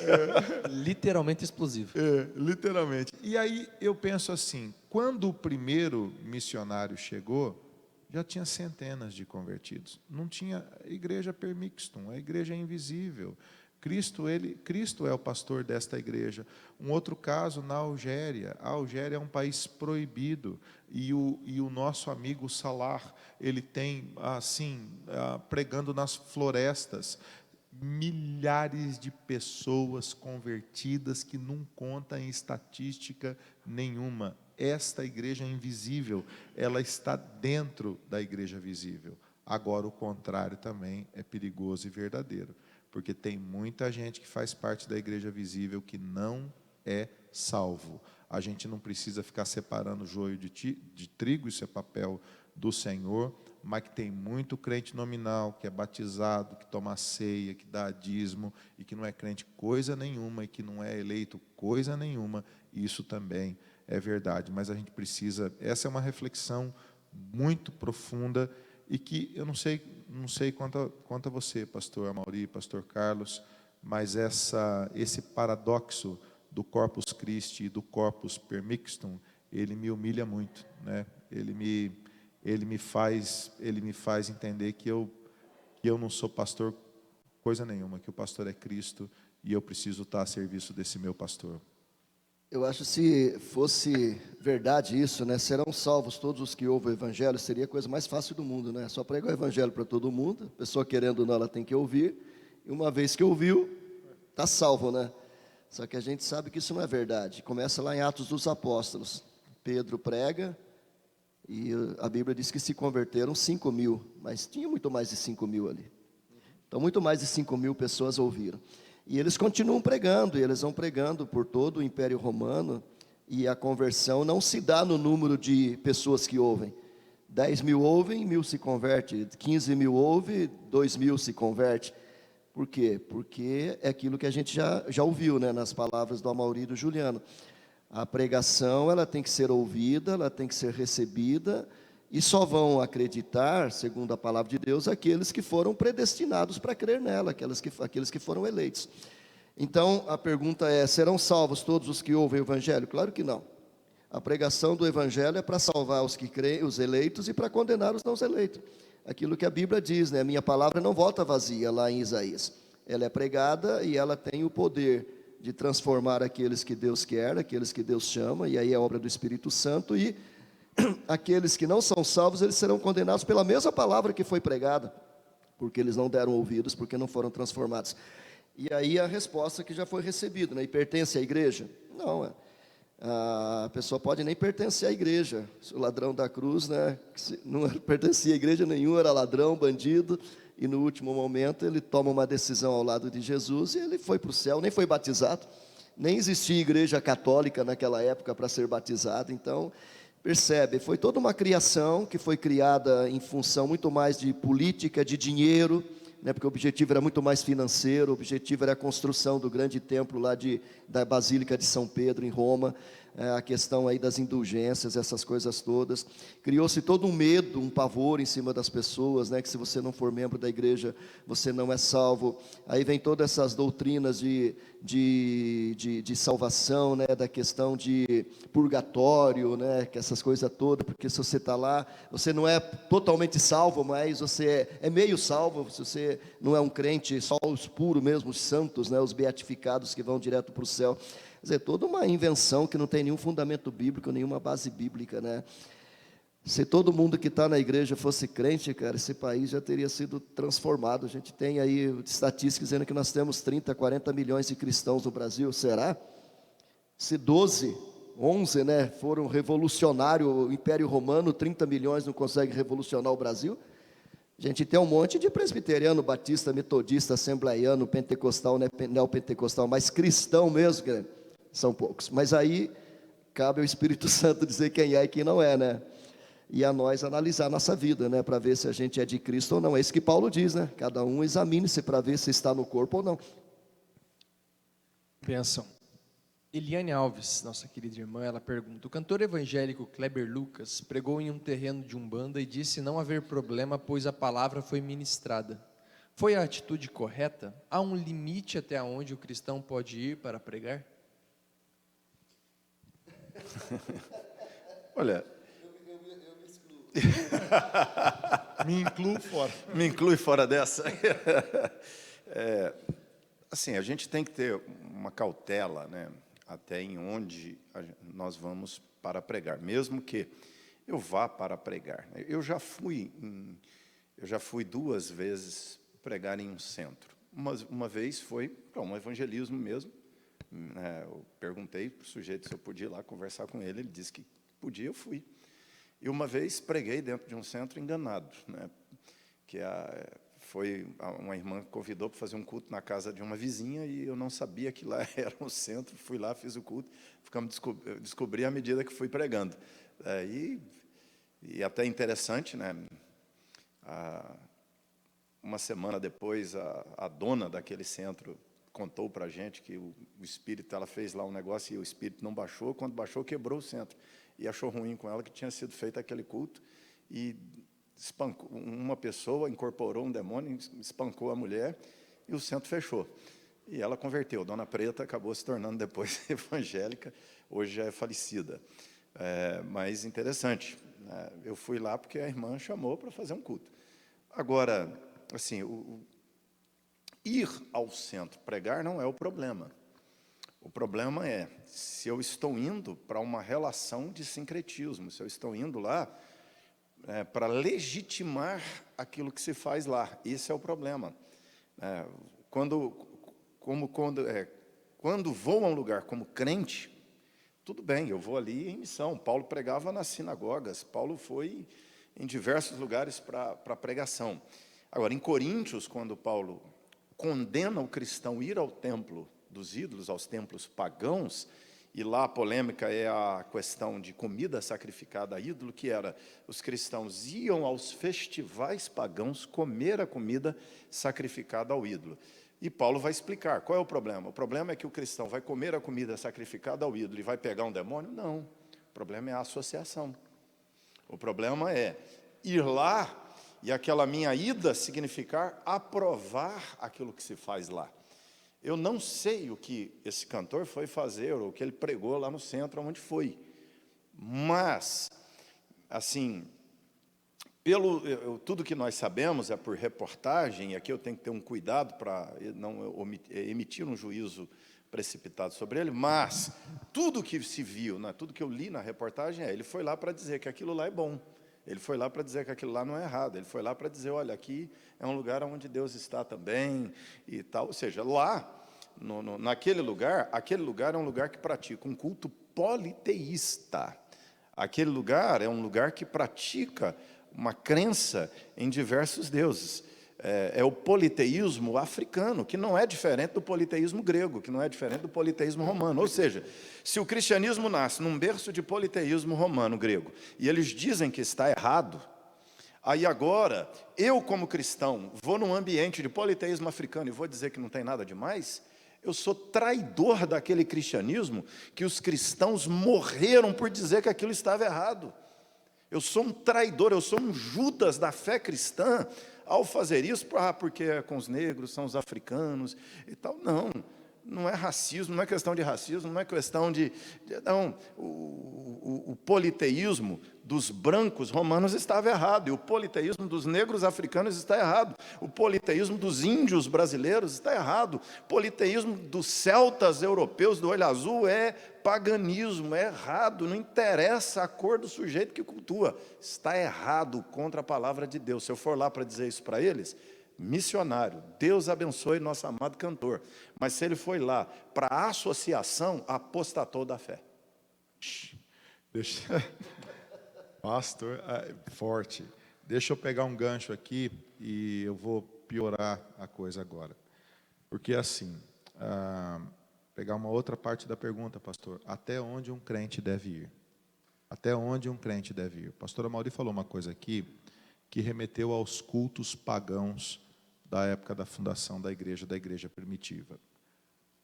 Literalmente explosivo. Literalmente. E aí eu penso assim, quando o primeiro missionário chegou, já tinha centenas de convertidos. Não tinha igreja permixtum, a igreja é invisível. Cristo é o pastor desta igreja. Um outro caso na Algéria. A Algéria é um país proibido. E o nosso amigo Salah, ele tem, assim, pregando nas florestas, milhares de pessoas convertidas que não conta em estatística nenhuma. Esta igreja invisível, ela está dentro da igreja visível. Agora, o contrário também é perigoso e verdadeiro, porque tem muita gente que faz parte da igreja visível que não é salvo. A gente não precisa ficar separando joio de trigo, isso é papel do Senhor, mas que tem muito crente nominal, que é batizado, que toma ceia, que dá dízimo, e que não é crente coisa nenhuma, e que não é eleito coisa nenhuma, isso também é verdade. Mas a gente precisa, essa é uma reflexão muito profunda, e que eu não sei quanto a você, pastor Amaury, pastor Carlos, mas esse paradoxo do Corpus Christi e do Corpus Permixtum, ele me humilha muito, né? Ele me faz entender que eu não sou pastor coisa nenhuma, que o pastor é Cristo e eu preciso estar a serviço desse meu pastor. Eu acho que se fosse verdade isso, né, serão salvos todos os que ouvem o evangelho, seria a coisa mais fácil do mundo, né? Só pregar o evangelho para todo mundo, a pessoa querendo ou não, ela tem que ouvir, e uma vez que ouviu, está salvo, né? Só que a gente sabe que isso não é verdade. Começa lá em Atos dos Apóstolos. Pedro prega, e a Bíblia diz que se converteram 5.000, mas tinha muito mais de 5.000 ali. Então, muito mais de 5.000 pessoas ouviram. E eles continuam pregando, e eles vão pregando por todo o Império Romano, e a conversão não se dá no número de pessoas que ouvem. 10.000 ouvem, 1.000 se converte, 15.000 ouvem, 2.000 se converte. Por quê? Porque é aquilo que a gente já ouviu, né, nas palavras do Amaury e do Juliano. A pregação, ela tem que ser ouvida, ela tem que ser recebida, E só vão acreditar, segundo a palavra de Deus, aqueles que foram predestinados para crer nela, aqueles que foram eleitos. Então, a pergunta é: serão salvos todos os que ouvem o Evangelho? Claro que não. A pregação do Evangelho é para salvar os que creem, os eleitos, e para condenar os não eleitos. Aquilo que a Bíblia diz, né? A minha palavra não volta vazia, lá em Isaías. Ela é pregada e ela tem o poder de transformar aqueles que Deus quer, aqueles que Deus chama, e aí é obra do Espírito Santo, e aqueles que não são salvos, eles serão condenados pela mesma palavra que foi pregada, porque eles não deram ouvidos, porque não foram transformados. E aí a resposta que já foi recebida, né? E pertence à igreja? Não, a pessoa pode nem pertencer à igreja. O ladrão da cruz, né, não pertencia a igreja nenhuma, era ladrão, bandido, e no último momento ele toma uma decisão ao lado de Jesus, e ele foi para o céu, nem foi batizado, nem existia igreja católica naquela época para ser batizado. Então, percebe, foi toda uma criação que foi criada em função muito mais de política, de dinheiro, né, porque o objetivo era muito mais financeiro, o objetivo era a construção do grande templo lá da Basílica de São Pedro, em Roma, a questão aí das indulgências, essas coisas todas. Criou-se todo um medo, um pavor em cima das pessoas, né, que se você não for membro da igreja, você não é salvo. Aí vem todas essas doutrinas de salvação, né, da questão de purgatório, né, que essas coisas todas, porque se você está lá, você não é totalmente salvo, mas você é meio salvo, se você não é um crente, só os puros mesmo, os santos, né, os beatificados que vão direto para o céu. Quer dizer, toda uma invenção que não tem nenhum fundamento bíblico, nenhuma base bíblica, né? Se todo mundo que está na igreja fosse crente, cara, esse país já teria sido transformado. A gente tem aí estatísticas dizendo que nós temos 30, 40 milhões de cristãos no Brasil. Será? Se 12, 11, né, foram revolucionários, o Império Romano, 30 milhões não consegue revolucionar o Brasil? A gente tem um monte de presbiteriano, batista, metodista, assembleiano, pentecostal, neopentecostal, mas cristão mesmo, cara, são poucos. Mas aí cabe ao Espírito Santo dizer quem é e quem não é, né? E a nós analisar a nossa vida, né? Para ver se a gente é de Cristo ou não. É isso que Paulo diz, né? Cada um examine-se para ver se está no corpo ou não. Bênção. Eliane Alves, nossa querida irmã, ela pergunta: o cantor evangélico Kleber Lucas pregou em um terreno de Umbanda e disse não haver problema, pois a palavra foi ministrada. Foi a atitude correta? Há um limite até onde o cristão pode ir para pregar? Olha, Me incluo fora. me inclui fora dessa. Assim, a gente tem que ter uma cautela, né, até em onde nós vamos para pregar, mesmo que eu vá para pregar. Eu já fui 2 vezes pregar em um centro. Uma vez foi para um evangelismo mesmo. Eu perguntei para o sujeito se eu podia ir lá conversar com ele, ele disse que podia, eu fui. E uma vez preguei dentro de um centro enganado, né, que foi uma irmã que convidou para fazer um culto na casa de uma vizinha e eu não sabia que lá era um centro, fui lá, fiz o culto, descobri à medida que fui pregando. E até interessante, né, uma semana depois, a dona daquele centro contou para a gente que o espírito, ela fez lá um negócio e o espírito não baixou, quando baixou quebrou o centro. E achou ruim com ela que tinha sido feito aquele culto e espancou, uma pessoa incorporou um demônio, espancou a mulher e o centro fechou. E ela converteu. Dona Preta acabou se tornando depois evangélica, hoje já é falecida. Mas interessante, né? Eu fui lá porque a irmã chamou para fazer um culto. Agora, assim, ir ao centro pregar não é o problema. O problema é se eu estou indo para uma relação de sincretismo, se eu estou indo lá para legitimar aquilo que se faz lá. Esse é o problema. Quando vou a um lugar como crente, tudo bem, eu vou ali em missão. Paulo pregava nas sinagogas, Paulo foi em diversos lugares para pregação. Agora, em Coríntios, quando Paulo condena o cristão ir ao templo dos ídolos, aos templos pagãos, e lá a polêmica é a questão de comida sacrificada a ídolo, que era, os cristãos iam aos festivais pagãos comer a comida sacrificada ao ídolo. E Paulo vai explicar, qual é o problema? O problema é que o cristão vai comer a comida sacrificada ao ídolo e vai pegar um demônio? Não, o problema é a associação. O problema é ir lá e aquela minha ida significar aprovar aquilo que se faz lá. Eu não sei o que esse cantor foi fazer, ou o que ele pregou lá no centro, onde foi. Mas, assim, tudo que nós sabemos é por reportagem, e aqui eu tenho que ter um cuidado para não emitir um juízo precipitado sobre ele, mas tudo que se viu, né, tudo que eu li na reportagem ele foi lá para dizer que aquilo lá é bom. Ele foi lá para dizer que aquilo lá não é errado. Ele foi lá para dizer, olha, aqui é um lugar onde Deus está também e tal. Ou seja, lá, aquele lugar é um lugar que pratica um culto politeísta. Aquele lugar é um lugar que pratica uma crença em diversos deuses. É o politeísmo africano, que não é diferente do politeísmo grego, que não é diferente do politeísmo romano. Ou seja, se o cristianismo nasce num berço de politeísmo romano, grego, e eles dizem que está errado, aí agora, eu como cristão, vou num ambiente de politeísmo africano e vou dizer que não tem nada demais, eu sou traidor daquele cristianismo que os cristãos morreram por dizer que aquilo estava errado. Eu sou um traidor, eu sou um Judas da fé cristã, ao fazer isso, porque é com os negros, são os africanos e tal. Não é racismo, não é questão de racismo, não é questão não, o politeísmo dos brancos romanos estava errado, e o politeísmo dos negros africanos está errado, o politeísmo dos índios brasileiros está errado, o politeísmo dos celtas europeus do olho azul é paganismo, é errado, não interessa a cor do sujeito que cultua, está errado contra a palavra de Deus. Se eu for lá para dizer isso para eles, missionário, Deus abençoe nosso amado cantor, mas se ele foi lá para a associação, apostatou da fé. Pastor, forte. Deixa eu pegar um gancho aqui e eu vou piorar a coisa agora. Porque assim, pegar uma outra parte da pergunta, pastor, até onde um crente deve ir? Até onde um crente deve ir? O pastor Amauri falou uma coisa aqui que remeteu aos cultos pagãos da época da fundação da igreja primitiva.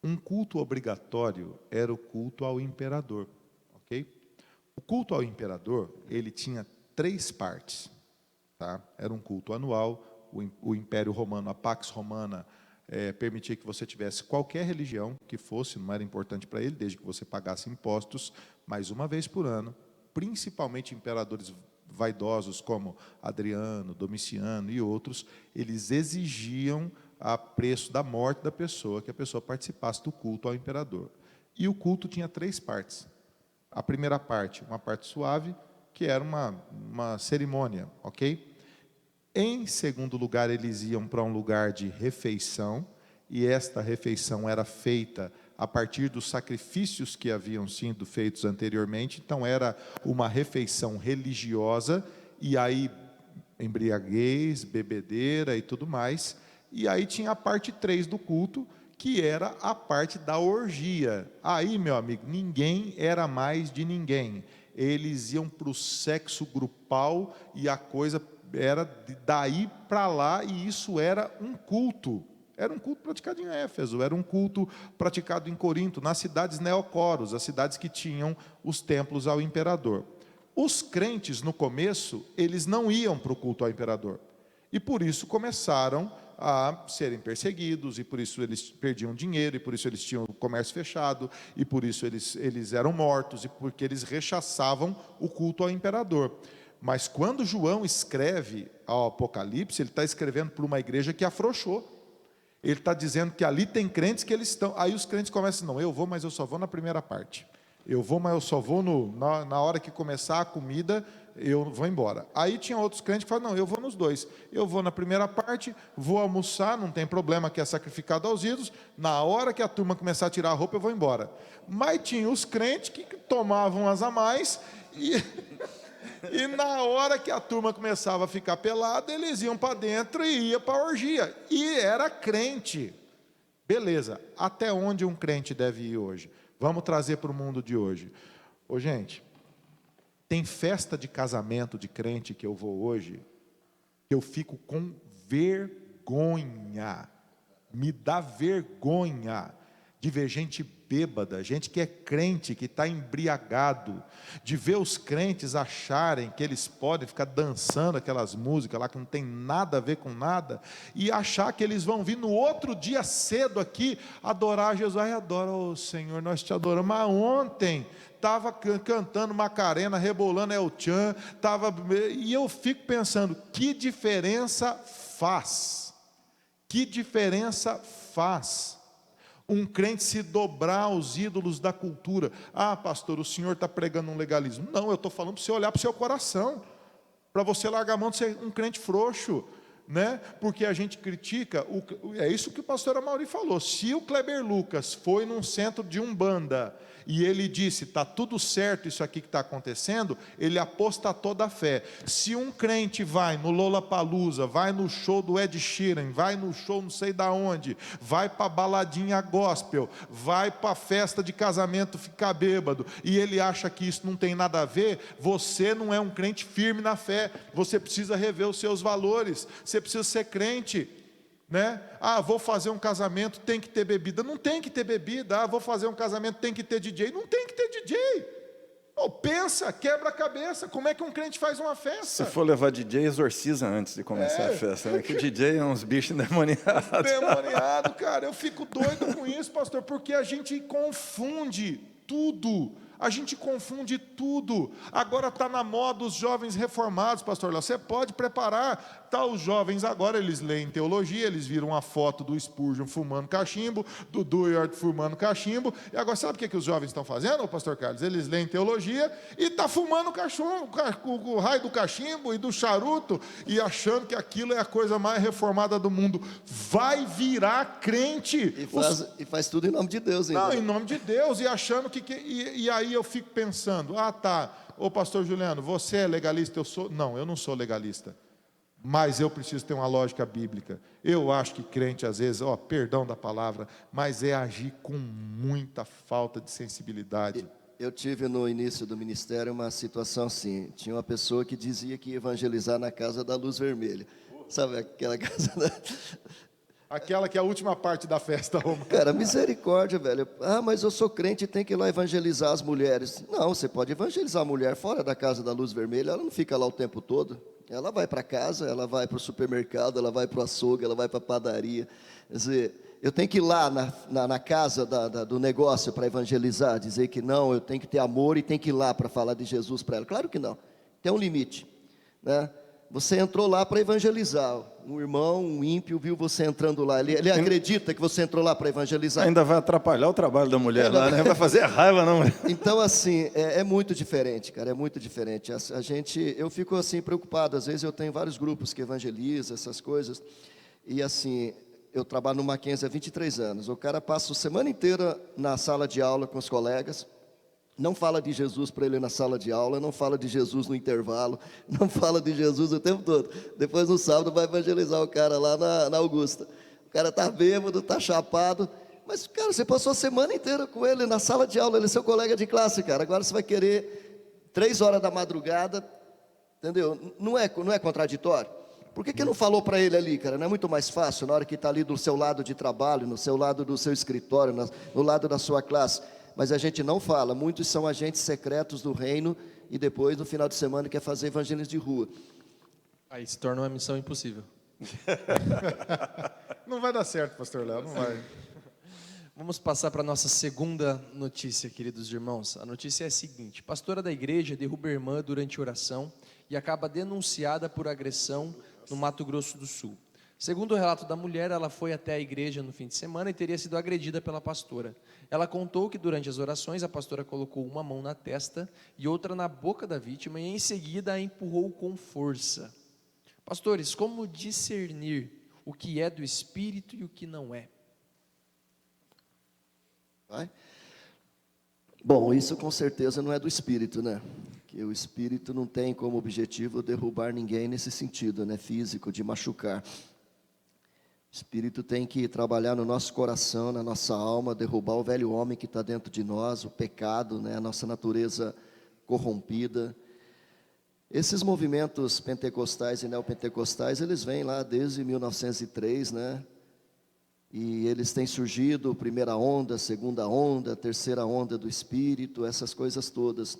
Um culto obrigatório era o culto ao imperador, ok? O culto ao imperador, ele tinha 3 partes, tá? Era um culto anual, o Império Romano, a Pax Romana, permitia que você tivesse qualquer religião que fosse, não era importante para ele, desde que você pagasse impostos, mas uma vez por ano, principalmente imperadores vaidosos como Adriano, Domiciano e outros, eles exigiam a preço da morte da pessoa, que a pessoa participasse do culto ao imperador. E o culto tinha 3 partes. A primeira parte, uma parte suave, que era uma cerimônia, ok? Em segundo lugar, eles iam para um lugar de refeição, e esta refeição era feita a partir dos sacrifícios que haviam sido feitos anteriormente. Então, era uma refeição religiosa, e aí embriaguez, bebedeira e tudo mais. E aí tinha a parte 3 do culto, que era a parte da orgia. Aí, meu amigo, ninguém era mais de ninguém. Eles iam para o sexo grupal e a coisa era daí para lá, e isso era um culto. Era um culto praticado em Éfeso, era um culto praticado em Corinto, nas cidades neocoros, as cidades que tinham os templos ao imperador. Os crentes, no começo, eles não iam para o culto ao imperador. E por isso começaram a serem perseguidos, e por isso eles perdiam dinheiro, e por isso eles tinham o comércio fechado, e por isso eles eram mortos, e porque eles rechaçavam o culto ao imperador. Mas quando João escreve ao Apocalipse, ele está escrevendo para uma igreja que afrouxou. Ele está dizendo que ali tem crentes que eles estão... Aí os crentes começam, não, eu vou, mas eu só vou na primeira parte. Eu vou, mas eu só vou na hora que começar a comida, eu vou embora. Aí tinha outros crentes que falam, não, eu vou nos dois. Eu vou na primeira parte, vou almoçar, não tem problema, que é sacrificado aos ídolos. Na hora que a turma começar a tirar a roupa, eu vou embora. Mas tinha os crentes que tomavam as a mais e na hora que a turma começava a ficar pelada, eles iam para dentro e iam para a orgia. E era crente. Beleza, até onde um crente deve ir hoje? Vamos trazer para o mundo de hoje. Ô, gente, tem festa de casamento de crente que eu vou hoje, que eu fico com vergonha. Me dá vergonha de ver gente bêbada, gente que é crente, que está embriagado, de ver os crentes acharem que eles podem ficar dançando aquelas músicas lá que não tem nada a ver com nada, e achar que eles vão vir no outro dia cedo aqui adorar Jesus. Ai, adora, ô Senhor, nós te adoramos. Mas ontem estava cantando Macarena, rebolando El Chan, e eu fico pensando, que diferença faz? Que diferença faz um crente se dobrar aos ídolos da cultura? Ah, pastor, o senhor está pregando um legalismo. Não, eu estou falando para você olhar para o seu coração, para você largar a mão de ser um crente frouxo, né? Porque a gente critica, é isso que o pastor Amaury falou, se o Kleber Lucas foi num centro de Umbanda, e ele disse, está tudo certo isso aqui que está acontecendo, ele apostatou da fé. Se um crente vai no Lollapalooza, vai no show do Ed Sheeran, vai no show não sei da onde, vai para a baladinha gospel, vai para a festa de casamento ficar bêbado, e ele acha que isso não tem nada a ver, você não é um crente firme na fé, você precisa rever os seus valores, você precisa ser crente, né? Ah, vou fazer um casamento, tem que ter bebida. Não tem que ter bebida. Ah, vou fazer um casamento, tem que ter DJ. Não tem que ter DJ. Oh, pensa, quebra a cabeça. Como é que um crente faz uma festa? Se for levar DJ, exorciza antes de começar a festa, né? Que DJ é uns bichos endemoniados. Endemoniado, cara. Eu fico doido com isso, pastor, porque a gente confunde tudo. A gente confunde tudo. Agora está na moda os jovens reformados, pastor Léo. Você pode preparar. Tá, os jovens agora, eles leem teologia, eles viram a foto do Spurgeon fumando cachimbo, do Dewey fumando cachimbo, e agora sabe o que os jovens estão fazendo, pastor Carlos? Eles leem teologia e estão fumando cachimbo, o raio do cachimbo e do charuto, e achando que aquilo é a coisa mais reformada do mundo. Vai virar crente. E faz tudo em nome de Deus ainda. Não, em nome de Deus, e achando e aí eu fico pensando, ah tá, ô pastor Juliano, você é legalista? Eu sou. Não, eu não sou legalista. Mas eu preciso ter uma lógica bíblica. Eu acho que crente, às vezes, perdão da palavra, mas é agir com muita falta de sensibilidade. Eu tive no início do ministério uma situação assim. Tinha uma pessoa que dizia que ia evangelizar na casa da luz vermelha. Sabe aquela casa da... Aquela que é a última parte da festa romana. Cara, misericórdia, velho. Ah, mas eu sou crente e tem que ir lá evangelizar as mulheres. Não, você pode evangelizar a mulher fora da casa da luz vermelha, ela não fica lá o tempo todo. Ela vai para casa, ela vai para o supermercado, ela vai para o açougue, ela vai para a padaria. Quer dizer, eu tenho que ir lá na casa do negócio para evangelizar, dizer que não, eu tenho que ter amor e tenho que ir lá para falar de Jesus para ela. Claro que não, tem um limite, né? Você entrou lá para evangelizar. Um irmão, um ímpio, viu você entrando lá. Ele acredita que você entrou lá para evangelizar. Ainda vai atrapalhar o trabalho da mulher lá, né? Vai fazer raiva, não. Então, assim, é muito diferente, cara, é muito diferente. Eu fico, assim, preocupado. Às vezes eu tenho vários grupos que evangelizam, essas coisas. E, assim, eu trabalho no Mackenzie há 23 anos. O cara passa a semana inteira na sala de aula com os colegas. Não fala de Jesus para ele na sala de aula, não fala de Jesus no intervalo, não fala de Jesus o tempo todo. Depois no sábado vai evangelizar o cara lá na Augusta. O cara está bêbado, está chapado, mas, cara, você passou a semana inteira com ele na sala de aula, ele é seu colega de classe, cara. Agora você vai querer 3 horas da madrugada, entendeu? Não é contraditório? Por que não falou para ele ali, cara? Não é muito mais fácil, na hora que está ali do seu lado de trabalho, no seu lado do seu escritório, no lado da sua classe? Mas a gente não fala, muitos são agentes secretos do reino e depois, no final de semana, quer fazer evangelismo de rua. Aí se torna uma missão impossível. Não vai dar certo, pastor Léo, não vai. Vamos passar para a nossa segunda notícia, queridos irmãos. A notícia é a seguinte: pastora da igreja derruba a irmã durante oração e acaba denunciada por agressão no Mato Grosso do Sul. Segundo o relato da mulher, ela foi até a igreja no fim de semana e teria sido agredida pela pastora. Ela contou que durante as orações a pastora colocou uma mão na testa e outra na boca da vítima e em seguida a empurrou com força. Pastores, como discernir o que é do espírito e o que não é? Vai? Bom, isso com certeza não é do espírito, né? Que o espírito não tem como objetivo derrubar ninguém nesse sentido, né? Físico, de machucar. O Espírito tem que trabalhar no nosso coração, na nossa alma, derrubar o velho homem que está dentro de nós, o pecado, né, a nossa natureza corrompida. Esses movimentos pentecostais e neopentecostais, eles vêm lá desde 1903, né? E eles têm surgido, primeira onda, segunda onda, terceira onda do Espírito, essas coisas todas.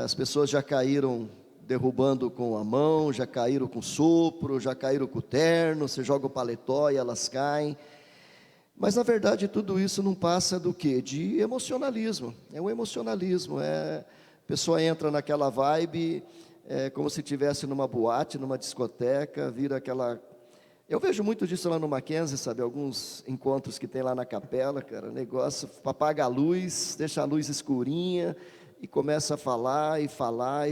As pessoas já caíram derrubando com a mão, já caíram com sopro, já caíram com o terno, você joga o paletó e elas caem. Mas na verdade tudo isso não passa do quê? De emocionalismo. É um emocionalismo, a pessoa entra naquela vibe, como se estivesse numa boate, numa discoteca, vira aquela... Eu vejo muito disso lá no Mackenzie, sabe? Alguns encontros que tem lá na capela, cara, negócio, apaga a luz, deixa a luz escurinha e começa a falar, e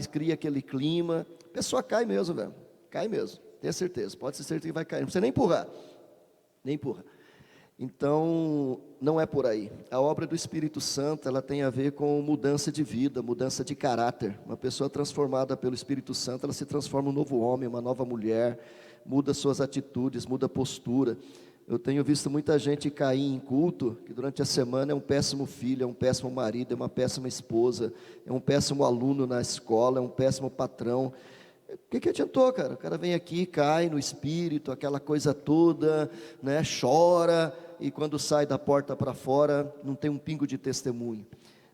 cria aquele clima. A pessoa cai mesmo, velho. Cai mesmo, tenha certeza. Pode ser certeza que vai cair. Não precisa nem empurrar. Nem empurra. Então, não é por aí. A obra do Espírito Santo, ela tem a ver com mudança de vida, mudança de caráter. Uma pessoa transformada pelo Espírito Santo, ela se transforma um novo homem, uma nova mulher, muda suas atitudes, muda a postura. Eu tenho visto muita gente cair em culto, que durante a semana é um péssimo filho, é um péssimo marido, é uma péssima esposa, é um péssimo aluno na escola, é um péssimo patrão. O que adiantou, cara? O cara vem aqui, cai no espírito, aquela coisa toda, né? Chora, e quando sai da porta para fora, não tem um pingo de testemunho.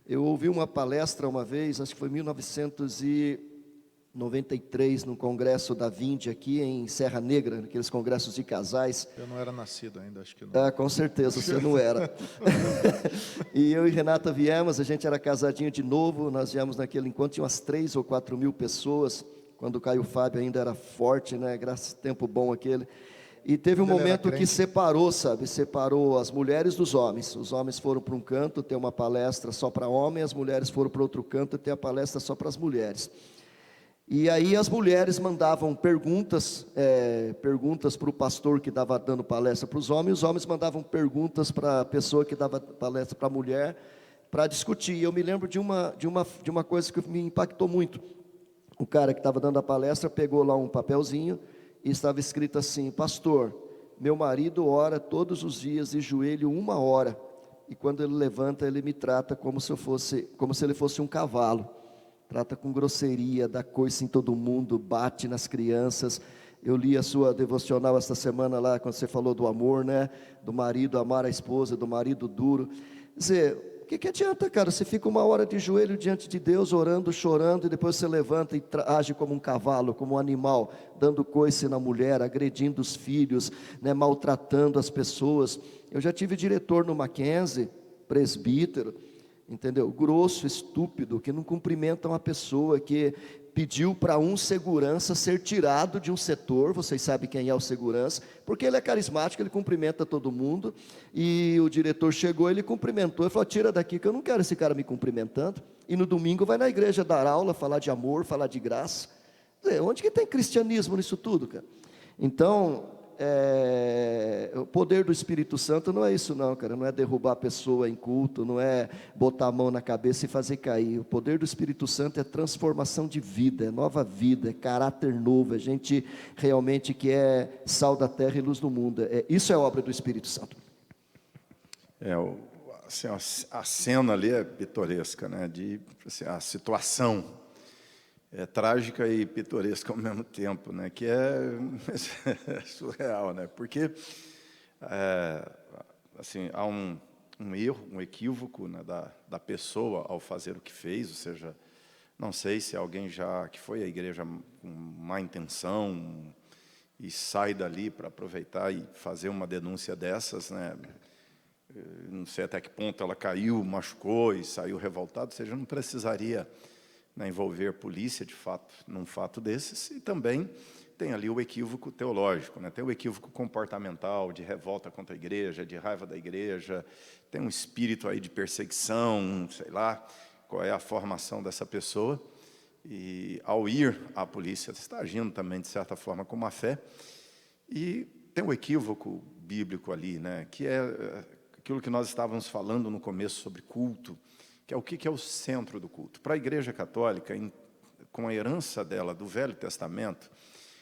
Eu ouvi uma palestra uma vez, acho que foi em 1993, num congresso da Vinde aqui em Serra Negra, naqueles congressos de casais. Eu não era nascido ainda, acho que não. Ah, com certeza, você não era. E eu e Renata viemos, a gente era casadinho de novo, nós viemos naquele encontro, tinha umas 3 ou 4 mil pessoas, quando o Caio Fábio ainda era forte, né, graças a tempo bom aquele. E teve um momento que separou, sabe, separou as mulheres dos homens. Os homens foram para um canto ter uma palestra só para homem, as mulheres foram para outro canto ter a palestra só para as mulheres. E aí as mulheres mandavam perguntas para o pastor que estava dando palestra para os homens mandavam perguntas para a pessoa que dava palestra para a mulher, para discutir. Eu me lembro de uma coisa que me impactou muito. O cara que estava dando a palestra pegou lá um papelzinho e estava escrito assim: pastor, meu marido ora todos os dias de joelho 1 hora, e quando ele levanta ele me trata como se ele fosse um cavalo, trata com grosseria, dá coice em todo mundo, bate nas crianças. Eu li a sua devocional esta semana lá, quando você falou do amor, né, do marido amar a esposa, do marido duro. Quer dizer, o que adianta, cara? Você fica 1 hora de joelho diante de Deus, orando, chorando, e depois você levanta e age como um cavalo, como um animal, dando coice na mulher, agredindo os filhos, né, maltratando as pessoas. Eu já tive diretor no Mackenzie, presbítero, entendeu? Grosso, estúpido, que não cumprimenta uma pessoa, que pediu para um segurança ser tirado de um setor. Vocês sabem quem é o segurança, porque ele é carismático, ele cumprimenta todo mundo, e o diretor chegou, ele cumprimentou, ele falou: tira daqui que eu não quero esse cara me cumprimentando. E no domingo vai na igreja dar aula, falar de amor, falar de graça. Onde que tem cristianismo nisso tudo, cara? Então, o poder do Espírito Santo não é isso não, cara. Não é derrubar a pessoa em culto, não é botar a mão na cabeça e fazer cair. O poder do Espírito Santo é transformação de vida, é nova vida, é caráter novo, é gente realmente que é sal da terra e luz do mundo. Isso é obra do Espírito Santo. Assim, a cena ali é pitoresca, né? Assim, a situação é trágica e pitoresca ao mesmo tempo, né? Que é surreal, né? Porque assim, há um erro, um equívoco, né, da pessoa ao fazer o que fez. Ou seja, não sei se alguém que foi à igreja com má intenção e sai dali para aproveitar e fazer uma denúncia dessas, né? Não sei até que ponto ela caiu, machucou e saiu revoltada. Ou seja, não precisaria, né, envolver polícia, de fato, num fato desses. E também tem ali o equívoco teológico, né? Tem o equívoco comportamental, de revolta contra a igreja, de raiva da igreja, tem um espírito aí de perseguição, sei lá qual é a formação dessa pessoa. E ao ir à polícia, está agindo também, de certa forma, com má fé. E tem o equívoco bíblico ali, né, que é aquilo que nós estávamos falando no começo sobre culto, que é o que é o centro do culto. Para a Igreja Católica, com a herança dela do Velho Testamento,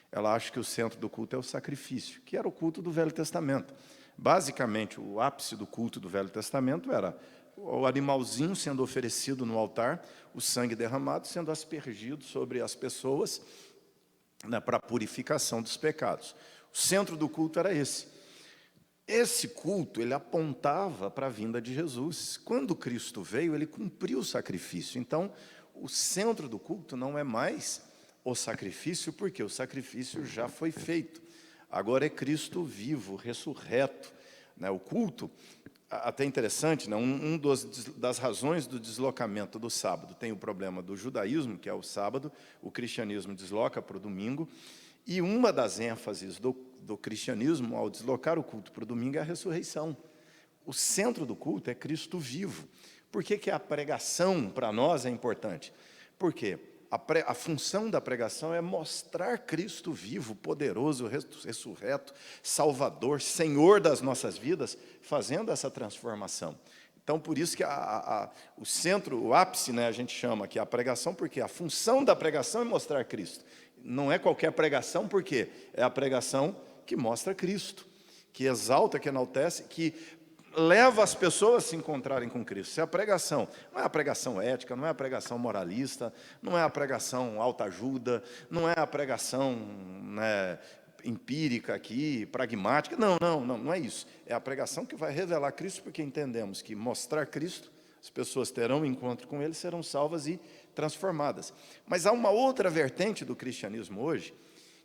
ela acha que o centro do culto é o sacrifício, que era o culto do Velho Testamento. Basicamente, o ápice do culto do Velho Testamento era o animalzinho sendo oferecido no altar, o sangue derramado sendo aspergido sobre as pessoas, né, para a purificação dos pecados. O centro do culto era esse. esse culto, ele apontava para a vinda de Jesus. Quando Cristo veio, ele cumpriu o sacrifício. Então, o centro do culto não é mais o sacrifício, porque o sacrifício já foi feito. Agora é Cristo vivo, ressurreto, né? O culto, até interessante, né? Das razões do deslocamento do sábado tem o problema do judaísmo, que é o sábado, o cristianismo desloca para o domingo, e uma das ênfases do cristianismo, ao deslocar o culto para o domingo, é a ressurreição. O centro do culto é Cristo vivo. Por que a pregação, para nós, é importante? Porque a função da pregação é mostrar Cristo vivo, poderoso, ressurreto, Salvador, Senhor das nossas vidas, fazendo essa transformação. Então, por isso que o centro, o ápice, né, a gente chama aqui a pregação, porque a função da pregação é mostrar Cristo. Não é qualquer pregação, porque é a pregação que mostra Cristo, que exalta, que enaltece, que leva as pessoas a se encontrarem com Cristo. Se a pregação não é a pregação ética, não é a pregação moralista, não é a pregação autoajuda, não é a pregação, né, empírica aqui, pragmática, não é isso. É a pregação que vai revelar Cristo, porque entendemos que mostrar Cristo, as pessoas terão um encontro com Ele, serão salvas e transformadas. Mas há uma outra vertente do cristianismo hoje,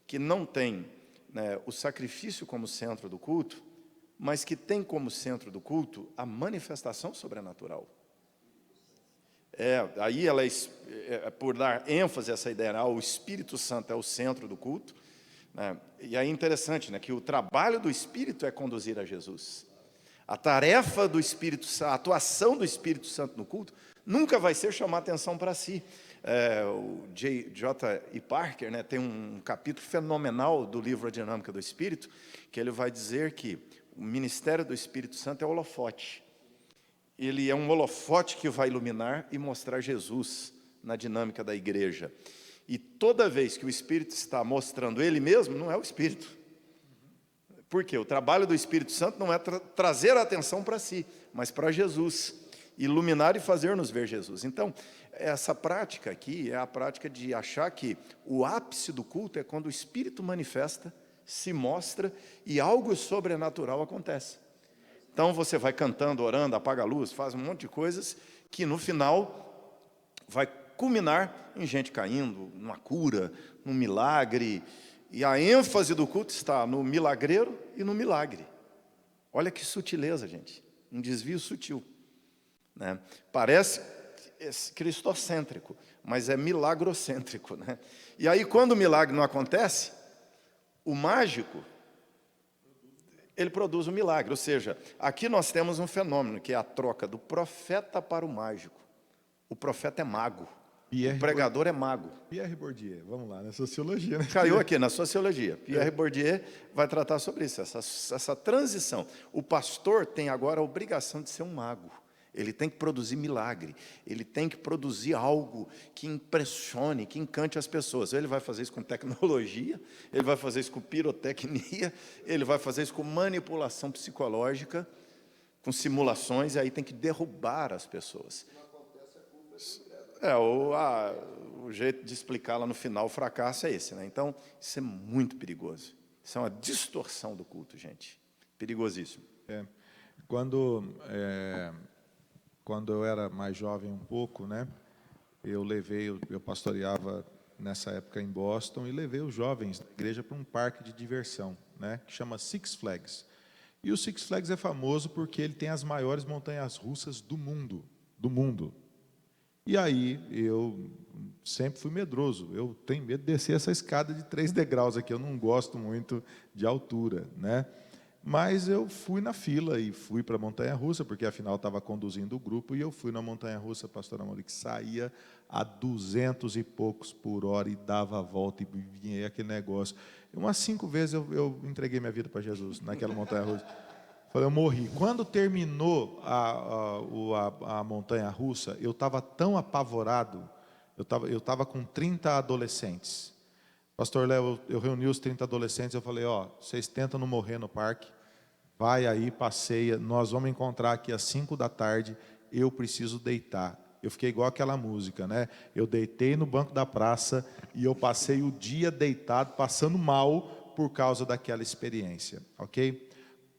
que não tem, né, o sacrifício como centro do culto, mas que tem como centro do culto a manifestação sobrenatural. Aí ela por dar ênfase a essa ideia, o Espírito Santo é o centro do culto, né? E aí é interessante, né, que o trabalho do Espírito é conduzir a Jesus. A tarefa do Espírito Santo, a atuação do Espírito Santo no culto, nunca vai ser chamar atenção para si. O J.I. Parker, né, tem um capítulo fenomenal do livro A Dinâmica do Espírito, que ele vai dizer que o ministério do Espírito Santo é o holofote. Ele é um holofote que vai iluminar e mostrar Jesus na dinâmica da igreja. E toda vez que o Espírito está mostrando Ele mesmo, não é o Espírito. Por quê? O trabalho do Espírito Santo não é trazer a atenção para si, mas para Jesus. Iluminar e fazer-nos ver Jesus. Então, essa prática aqui é a prática de achar que o ápice do culto é quando o Espírito manifesta, se mostra e algo sobrenatural acontece. Então você vai cantando, orando, apaga a luz, faz um monte de coisas que no final vai culminar em gente caindo, numa cura, num milagre. E a ênfase do culto está no milagreiro e no milagre. Olha que sutileza, gente. Um desvio sutil, né? Parece cristocêntrico, mas é milagrocêntrico, né? E aí quando o milagre não acontece, o mágico, ele produz um milagre. Ou seja, aqui nós temos um fenômeno, que é a troca do profeta para o mágico. O profeta é mago, o pregador é mago. Pierre Bourdieu, vamos lá, na sociologia, né? Caiu aqui, na sociologia. Pierre Bourdieu vai tratar sobre isso, essa transição. O pastor tem agora a obrigação de ser um mago. Ele tem que produzir milagre, ele tem que produzir algo que impressione, que encante as pessoas. Ele vai fazer isso com tecnologia, ele vai fazer isso com pirotecnia, ele vai fazer isso com manipulação psicológica, com simulações, e aí tem que derrubar as pessoas. O jeito de explicar lá no final o fracasso é esse, né? Então, isso é muito perigoso. Isso é uma distorção do culto, gente. Perigosíssimo. Quando eu era mais jovem um pouco, né, eu pastoreava nessa época em Boston e levei os jovens da igreja para um parque de diversão, né, que chama Six Flags. E o Six Flags é famoso porque ele tem as maiores montanhas russas do mundo. E aí eu sempre fui medroso. Eu tenho medo de descer essa escada de 3 degraus aqui. Eu não gosto muito de altura, né? Mas eu fui na fila e fui para a montanha-russa, porque afinal estava conduzindo o grupo, e eu fui na montanha-russa, pastor Amaury, que saía a 200 e poucos por hora e dava a volta e vinha aquele negócio. Umas 5 vezes eu entreguei minha vida para Jesus naquela montanha-russa. Falei, eu morri. Quando terminou a montanha-russa, eu estava tão apavorado, eu estava com 30 adolescentes. Pastor Léo, eu reuni os 30 adolescentes, eu falei, vocês tentam não morrer no parque, vai aí, passeia, nós vamos encontrar aqui às 5 da tarde, eu preciso deitar. Eu fiquei igual aquela música, né? Eu deitei no banco da praça e eu passei o dia deitado, passando mal por causa daquela experiência, ok?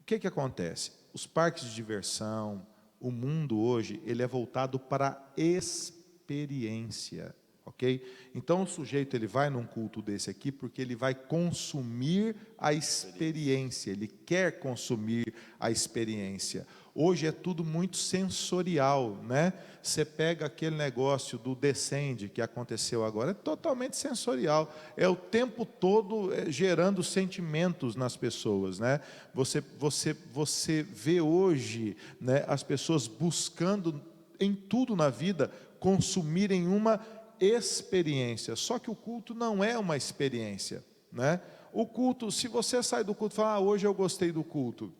que acontece? Os parques de diversão, o mundo hoje, ele é voltado para a experiência, ok? Então o sujeito ele vai num culto desse aqui porque ele vai consumir a experiência, ele quer consumir a experiência. Hoje é tudo muito sensorial, né? Você pega aquele negócio do Descende que aconteceu agora, é totalmente sensorial, é o tempo todo gerando sentimentos nas pessoas, né? Você vê hoje, né, as pessoas buscando em tudo na vida consumirem uma experiência, só que o culto não é uma experiência, né? O culto, se você sai do culto e fala, hoje eu gostei do culto,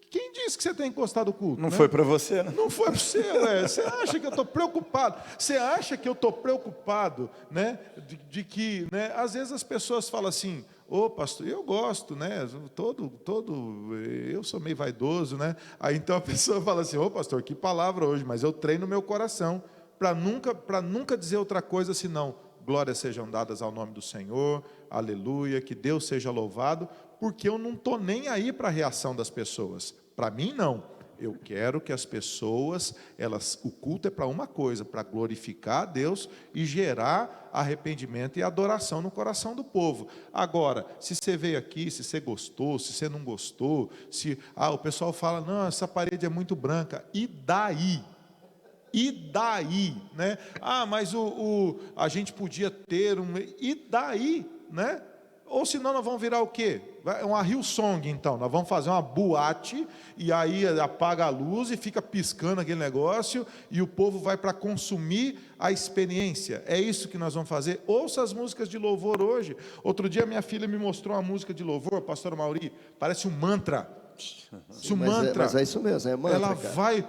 quem disse que você tem que gostar do culto? Não né? foi para você, né? Não foi para você, ué. Você acha que eu estou preocupado? Você acha que eu estou preocupado, né? De que, né? Às vezes as pessoas falam assim, ô pastor, eu gosto, né? Eu sou meio vaidoso, né? Aí então a pessoa fala assim, ô pastor, que palavra hoje, mas eu treino meu coração para nunca dizer outra coisa senão glórias sejam dadas ao nome do Senhor, aleluia, que Deus seja louvado, porque eu não estou nem aí para a reação das pessoas. Para mim, não. Eu quero que as pessoas, o culto é para uma coisa, para glorificar a Deus e gerar arrependimento e adoração no coração do povo. Agora, se você veio aqui, se você gostou, se você não gostou, o pessoal fala, não, essa parede é muito branca, e daí? E daí, né? Mas a gente podia ter e daí, né? Ou senão nós vamos virar o quê? Uma Hillsong, então. Nós vamos fazer uma boate, e aí apaga a luz e fica piscando aquele negócio, e o povo vai para consumir a experiência. É isso que nós vamos fazer. Ouça as músicas de louvor hoje. Outro dia minha filha me mostrou uma música de louvor, pastor Mauri, parece um mantra. Mas é isso mesmo, é mantra, ela cara. vai...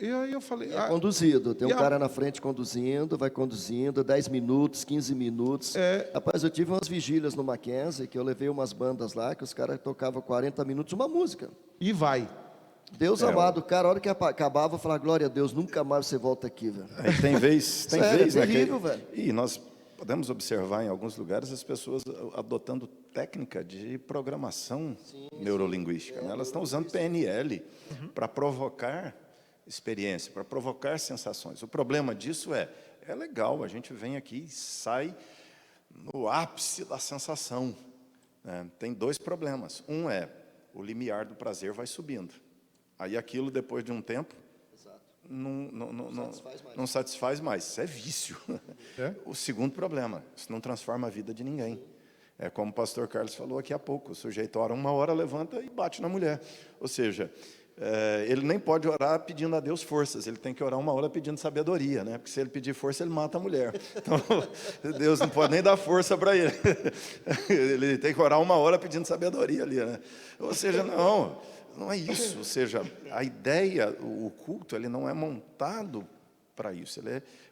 E aí eu falei... É conduzido, tem um cara na frente vai conduzindo, 10 minutos, 15 minutos. Rapaz, eu tive umas vigílias no Mackenzie, que eu levei umas bandas lá, que os caras tocavam 40 minutos uma música. E vai. Deus amado, cara, a hora que acabava, eu falava, glória a Deus, nunca mais você volta aqui, velho. Tem vez, Sério, né, é terrível, velho. E nós podemos observar em alguns lugares as pessoas adotando técnica de programação neurolinguística. Né? Elas estão usando PNL para provocar experiência, para provocar sensações. O problema disso é legal, a gente vem aqui e sai no ápice da sensação. Né? Tem dois problemas. Um é, o limiar do prazer vai subindo. Aí aquilo, depois de um tempo, não satisfaz mais. Isso é vício. O segundo problema, isso não transforma a vida de ninguém. É como o pastor Carlos falou aqui há pouco, o sujeito ora uma hora, levanta e bate na mulher. Ou seja, ele nem pode orar pedindo a Deus forças, ele tem que orar uma hora pedindo sabedoria, né? Porque se ele pedir força, ele mata a mulher. Então, Deus não pode nem dar força para ele. Ele tem que orar uma hora pedindo sabedoria ali, né? Ou seja, não é isso. Ou seja, a ideia, o culto, ele não é montado para isso.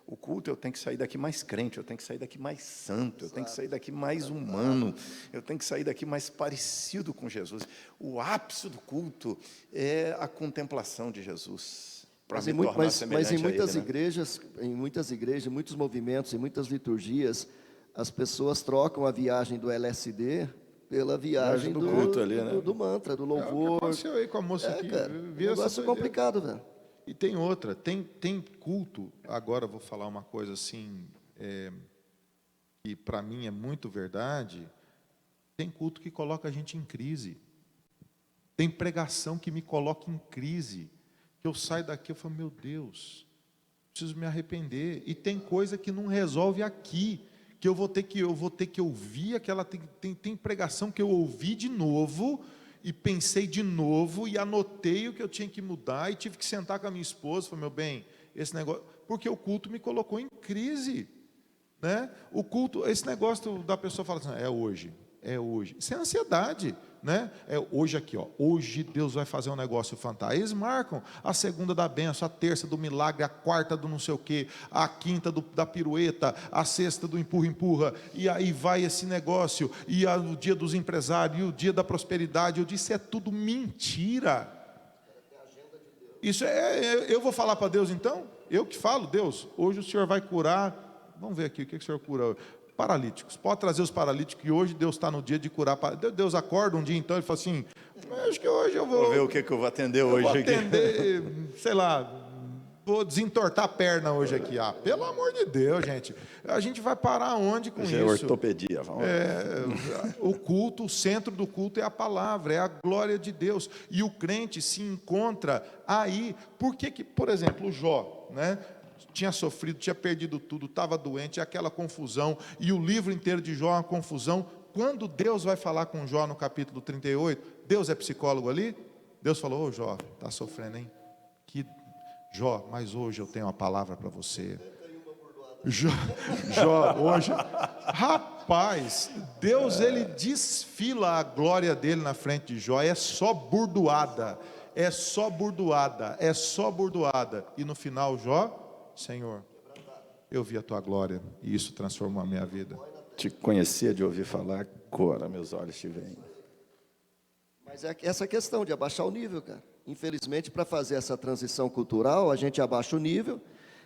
O culto, eu tenho que sair daqui mais crente, eu tenho que sair daqui mais santo, eu tenho que sair daqui mais humano, eu tenho que sair daqui mais parecido com Jesus. O ápice do culto é a contemplação de Jesus. Mas em muitas igrejas, em muitos movimentos, em muitas liturgias, as pessoas trocam a viagem do LSD pela viagem do culto ali, né? do mantra, do louvor. O que aconteceu aí com a moça aqui? Cara, negócio complicado, velho. E tem outra, tem culto, agora eu vou falar uma coisa assim, que para mim é muito verdade, tem culto que coloca a gente em crise, tem pregação que me coloca em crise, que eu saio daqui e falo, meu Deus, preciso me arrepender, e tem coisa que não resolve aqui, que eu vou ter que ouvir aquela, tem pregação que eu ouvi de novo, e pensei de novo, e anotei o que eu tinha que mudar, e tive que sentar com a minha esposa, falei, meu bem, esse negócio, porque o culto me colocou em crise, né? O culto, esse negócio da pessoa fala assim, é hoje, isso é ansiedade, né? É hoje aqui, ó, hoje Deus vai fazer um negócio fantástico. Eles marcam a segunda da bênção, a terça do milagre, a quarta do não sei o quê, a quinta da pirueta, a sexta do empurra-empurra, e aí vai esse negócio, e o dia dos empresários, e o dia da prosperidade. Eu disse, é tudo mentira. Isso eu vou falar para Deus então? Eu que falo, Deus, hoje o Senhor vai curar, vamos ver aqui, o que o Senhor cura hoje? paralíticos. Pode trazer os paralíticos, que hoje Deus está no dia de curar. Deus acorda um dia, então, ele fala assim, acho que hoje eu vou... Vou ver o que eu vou atender hoje vou aqui. atender, sei lá, vou desentortar a perna hoje aqui. Ah, pelo amor de Deus, gente. A gente vai parar onde com Hoje isso? é ortopedia, vamos lá. O culto, o centro do culto é a palavra, é a glória de Deus. E o crente se encontra aí. Por que, por exemplo, o Jó, né? Tinha sofrido, tinha perdido tudo, estava doente, aquela confusão, e o livro inteiro de Jó é uma confusão. Quando Deus vai falar com Jó no capítulo 38, Deus é psicólogo ali? Deus falou, ô Jó, está sofrendo, hein? Jó, mas hoje eu tenho uma palavra para você. Jó, hoje... Rapaz, Deus, ele desfila a glória dele na frente de Jó, é só burdoada, é só burdoada, é só burdoada. E no final, Jó, Senhor, eu vi a tua glória, e isso transformou a minha vida. Te conhecia de ouvir falar, agora meus olhos te veem. Mas é essa questão de abaixar o nível, cara. Infelizmente, para fazer essa transição cultural, a gente abaixa o nível.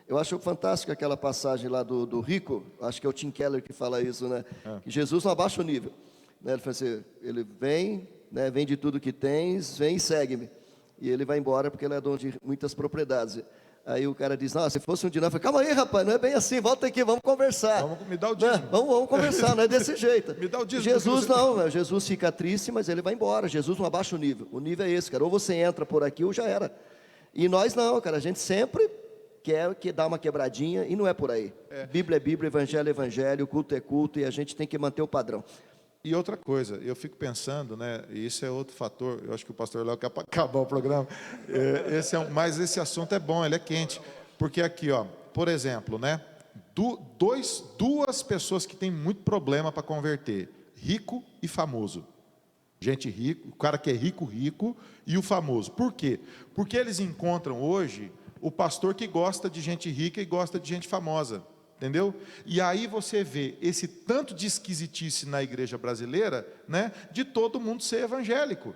Eu acho fantástico aquela passagem lá do rico, acho que é o Tim Keller que fala isso, né? Que Jesus não abaixa o nível. Né? Ele fala assim, ele vem, né, vende tudo que tens, vem e segue-me. E ele vai embora porque ele é dono de muitas propriedades. Aí o cara diz, não, se fosse um dinário, eu falei, calma aí, rapaz, não é bem assim, volta aqui, vamos conversar. Me dá o dízimo. Não, vamos conversar, não é desse jeito. Me dá o dízimo. Jesus não, Jesus fica triste, mas ele vai embora. Jesus não abaixa o nível. O nível é esse, cara. Ou você entra por aqui ou já era. E nós não, cara, a gente sempre quer dar uma quebradinha e não é por aí. Bíblia é Bíblia, Evangelho é Evangelho, culto é culto e a gente tem que manter o padrão. E outra coisa, eu fico pensando, né, e isso é outro fator, eu acho que o pastor Léo quer acabar o programa, mas esse assunto é bom, ele é quente, porque aqui, ó, por exemplo, né, duas pessoas que têm muito problema para converter, rico e famoso. Gente rica, o cara que é rico, e o famoso. Por quê? Porque eles encontram hoje o pastor que gosta de gente rica e gosta de gente famosa. Entendeu? E aí você vê esse tanto de esquisitice na igreja brasileira, né, de todo mundo ser evangélico.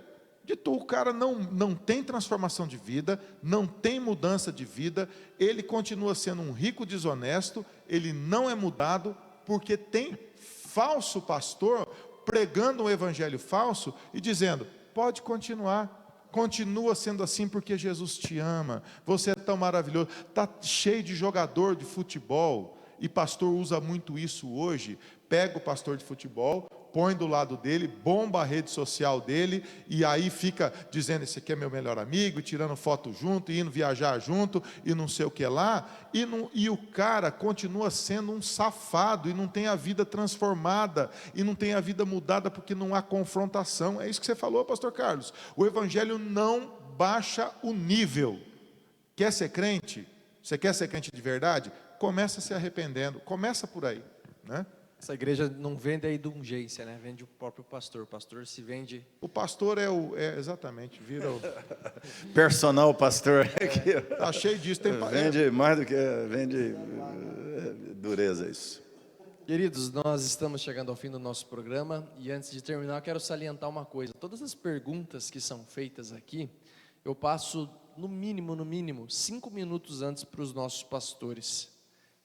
O cara não tem transformação de vida, não tem mudança de vida, ele continua sendo um rico desonesto, ele não é mudado, porque tem falso pastor pregando um evangelho falso e dizendo, pode continuar, continua sendo assim porque Jesus te ama, você é tão maravilhoso, está cheio de jogador de futebol, e pastor usa muito isso hoje, pega o pastor de futebol, põe do lado dele, bomba a rede social dele, e aí fica dizendo, esse aqui é meu melhor amigo, tirando foto junto, indo viajar junto, e não sei o que lá, e o cara continua sendo um safado, e não tem a vida transformada, e não tem a vida mudada, porque não há confrontação. É isso que você falou, pastor Carlos, o evangelho não baixa o nível. Quer ser crente? Você quer ser crente de verdade? Começa se arrependendo, começa por aí, né? Essa igreja não vende a indulgência, né? Vende o próprio pastor. O pastor se vende... O pastor exatamente, vira o... Personal pastor. Está cheio disso. Vende mais do que... Vende dureza isso. Queridos, nós estamos chegando ao fim do nosso programa. E antes de terminar, eu quero salientar uma coisa. Todas as perguntas que são feitas aqui, eu passo, no mínimo, 5 minutos antes para os nossos pastores.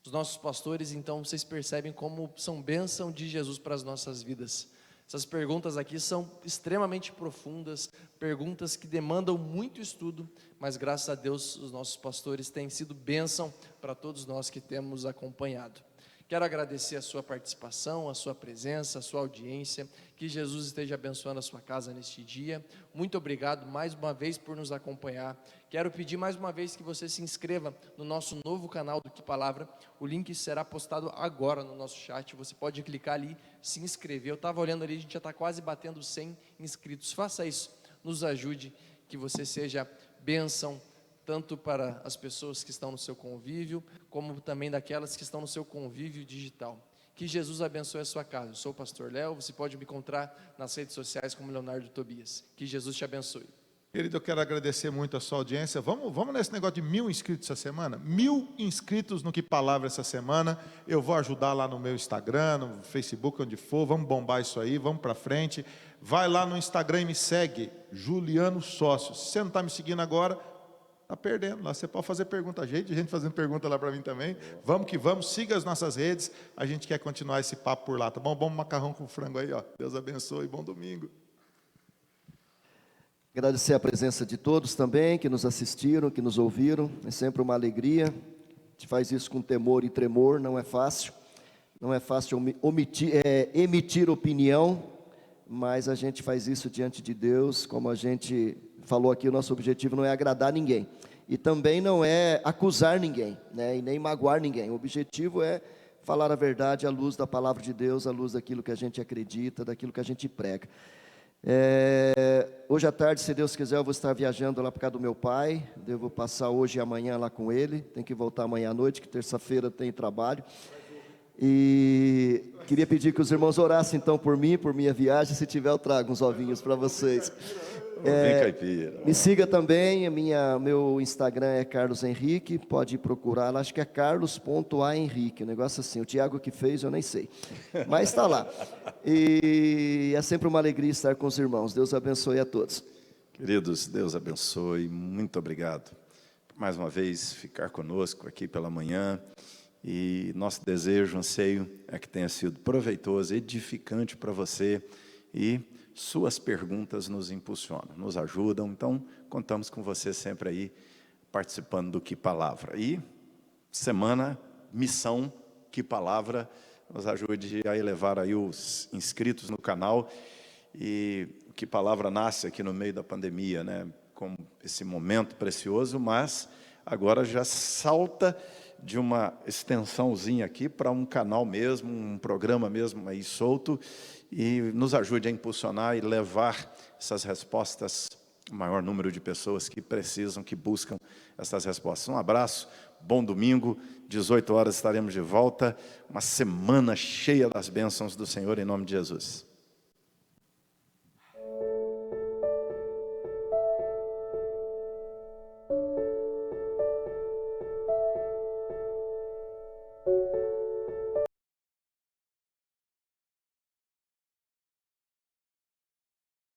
Os nossos pastores, então, vocês percebem como são bênção de Jesus para as nossas vidas. Essas perguntas aqui são extremamente profundas, perguntas que demandam muito estudo, mas graças a Deus os nossos pastores têm sido bênção para todos nós que temos acompanhado. Quero agradecer a sua participação, a sua presença, a sua audiência, que Jesus esteja abençoando a sua casa neste dia. Muito obrigado mais uma vez por nos acompanhar. Quero pedir mais uma vez que você se inscreva no nosso novo canal do Que Palavra. O link será postado agora no nosso chat, você pode clicar ali, se inscrever. Eu estava olhando ali, a gente já está quase batendo 100 inscritos. Faça isso, nos ajude, que você seja bênção, tanto para as pessoas que estão no seu convívio, como também daquelas que estão no seu convívio digital. Que Jesus abençoe a sua casa. Eu sou o pastor Léo, você pode me encontrar nas redes sociais como Leonardo Tobias. Que Jesus te abençoe. Querido, eu quero agradecer muito a sua audiência. Vamos nesse negócio de 1000 inscritos essa semana? 1000 inscritos no Que Palavra essa semana. Eu vou ajudar lá no meu Instagram, no Facebook, onde for. Vamos bombar isso aí, vamos para frente. Vai lá no Instagram e me segue, Juliano Sócio. Se você não está me seguindo agora, Está perdendo lá. Você pode fazer pergunta a gente fazendo pergunta lá para mim também. Vamos que vamos, siga as nossas redes. A gente quer continuar esse papo por lá, tá bom? Bom macarrão com frango aí, ó. Deus abençoe, bom domingo. Agradecer a presença de todos também, que nos assistiram, que nos ouviram. É sempre uma alegria. A gente faz isso com temor e tremor, não é fácil. Não é fácil emitir opinião, mas a gente faz isso diante de Deus. Como a gente falou aqui, o nosso objetivo não é agradar ninguém. E também não é acusar ninguém, né? E nem magoar ninguém. O objetivo é falar a verdade à luz da palavra de Deus, à luz daquilo que a gente acredita, daquilo que a gente prega. Hoje à tarde, se Deus quiser, eu vou estar viajando lá para casa do meu pai. Devo passar hoje e amanhã lá com ele. Tem que voltar amanhã à noite, que terça-feira tem trabalho. E queria pedir que os irmãos orassem então por mim, por minha viagem. Se tiver, eu trago uns ovinhos para vocês. Vem caipira. Me siga também, meu Instagram é Carlos Henrique, pode procurar lá, acho que é carlos.ahenrique, um negócio assim, o Tiago que fez eu nem sei, mas está lá. E é sempre uma alegria estar com os irmãos. Deus abençoe a todos. Queridos, Deus abençoe, muito obrigado por mais uma vez ficar conosco aqui pela manhã. E nosso desejo, anseio é que tenha sido proveitoso, edificante para você, e suas perguntas nos impulsionam, nos ajudam. Então, contamos com você sempre aí, participando do Que Palavra. E semana, missão Que Palavra, nos ajude a elevar aí os inscritos no canal. E o Que Palavra nasce aqui no meio da pandemia, né, com esse momento precioso, mas agora já salta de uma extensãozinha aqui para um canal mesmo, um programa mesmo aí solto, e nos ajude a impulsionar e levar essas respostas ao maior número de pessoas que precisam, que buscam essas respostas. Um abraço, bom domingo, 18 horas estaremos de volta, uma semana cheia das bênçãos do Senhor, em nome de Jesus.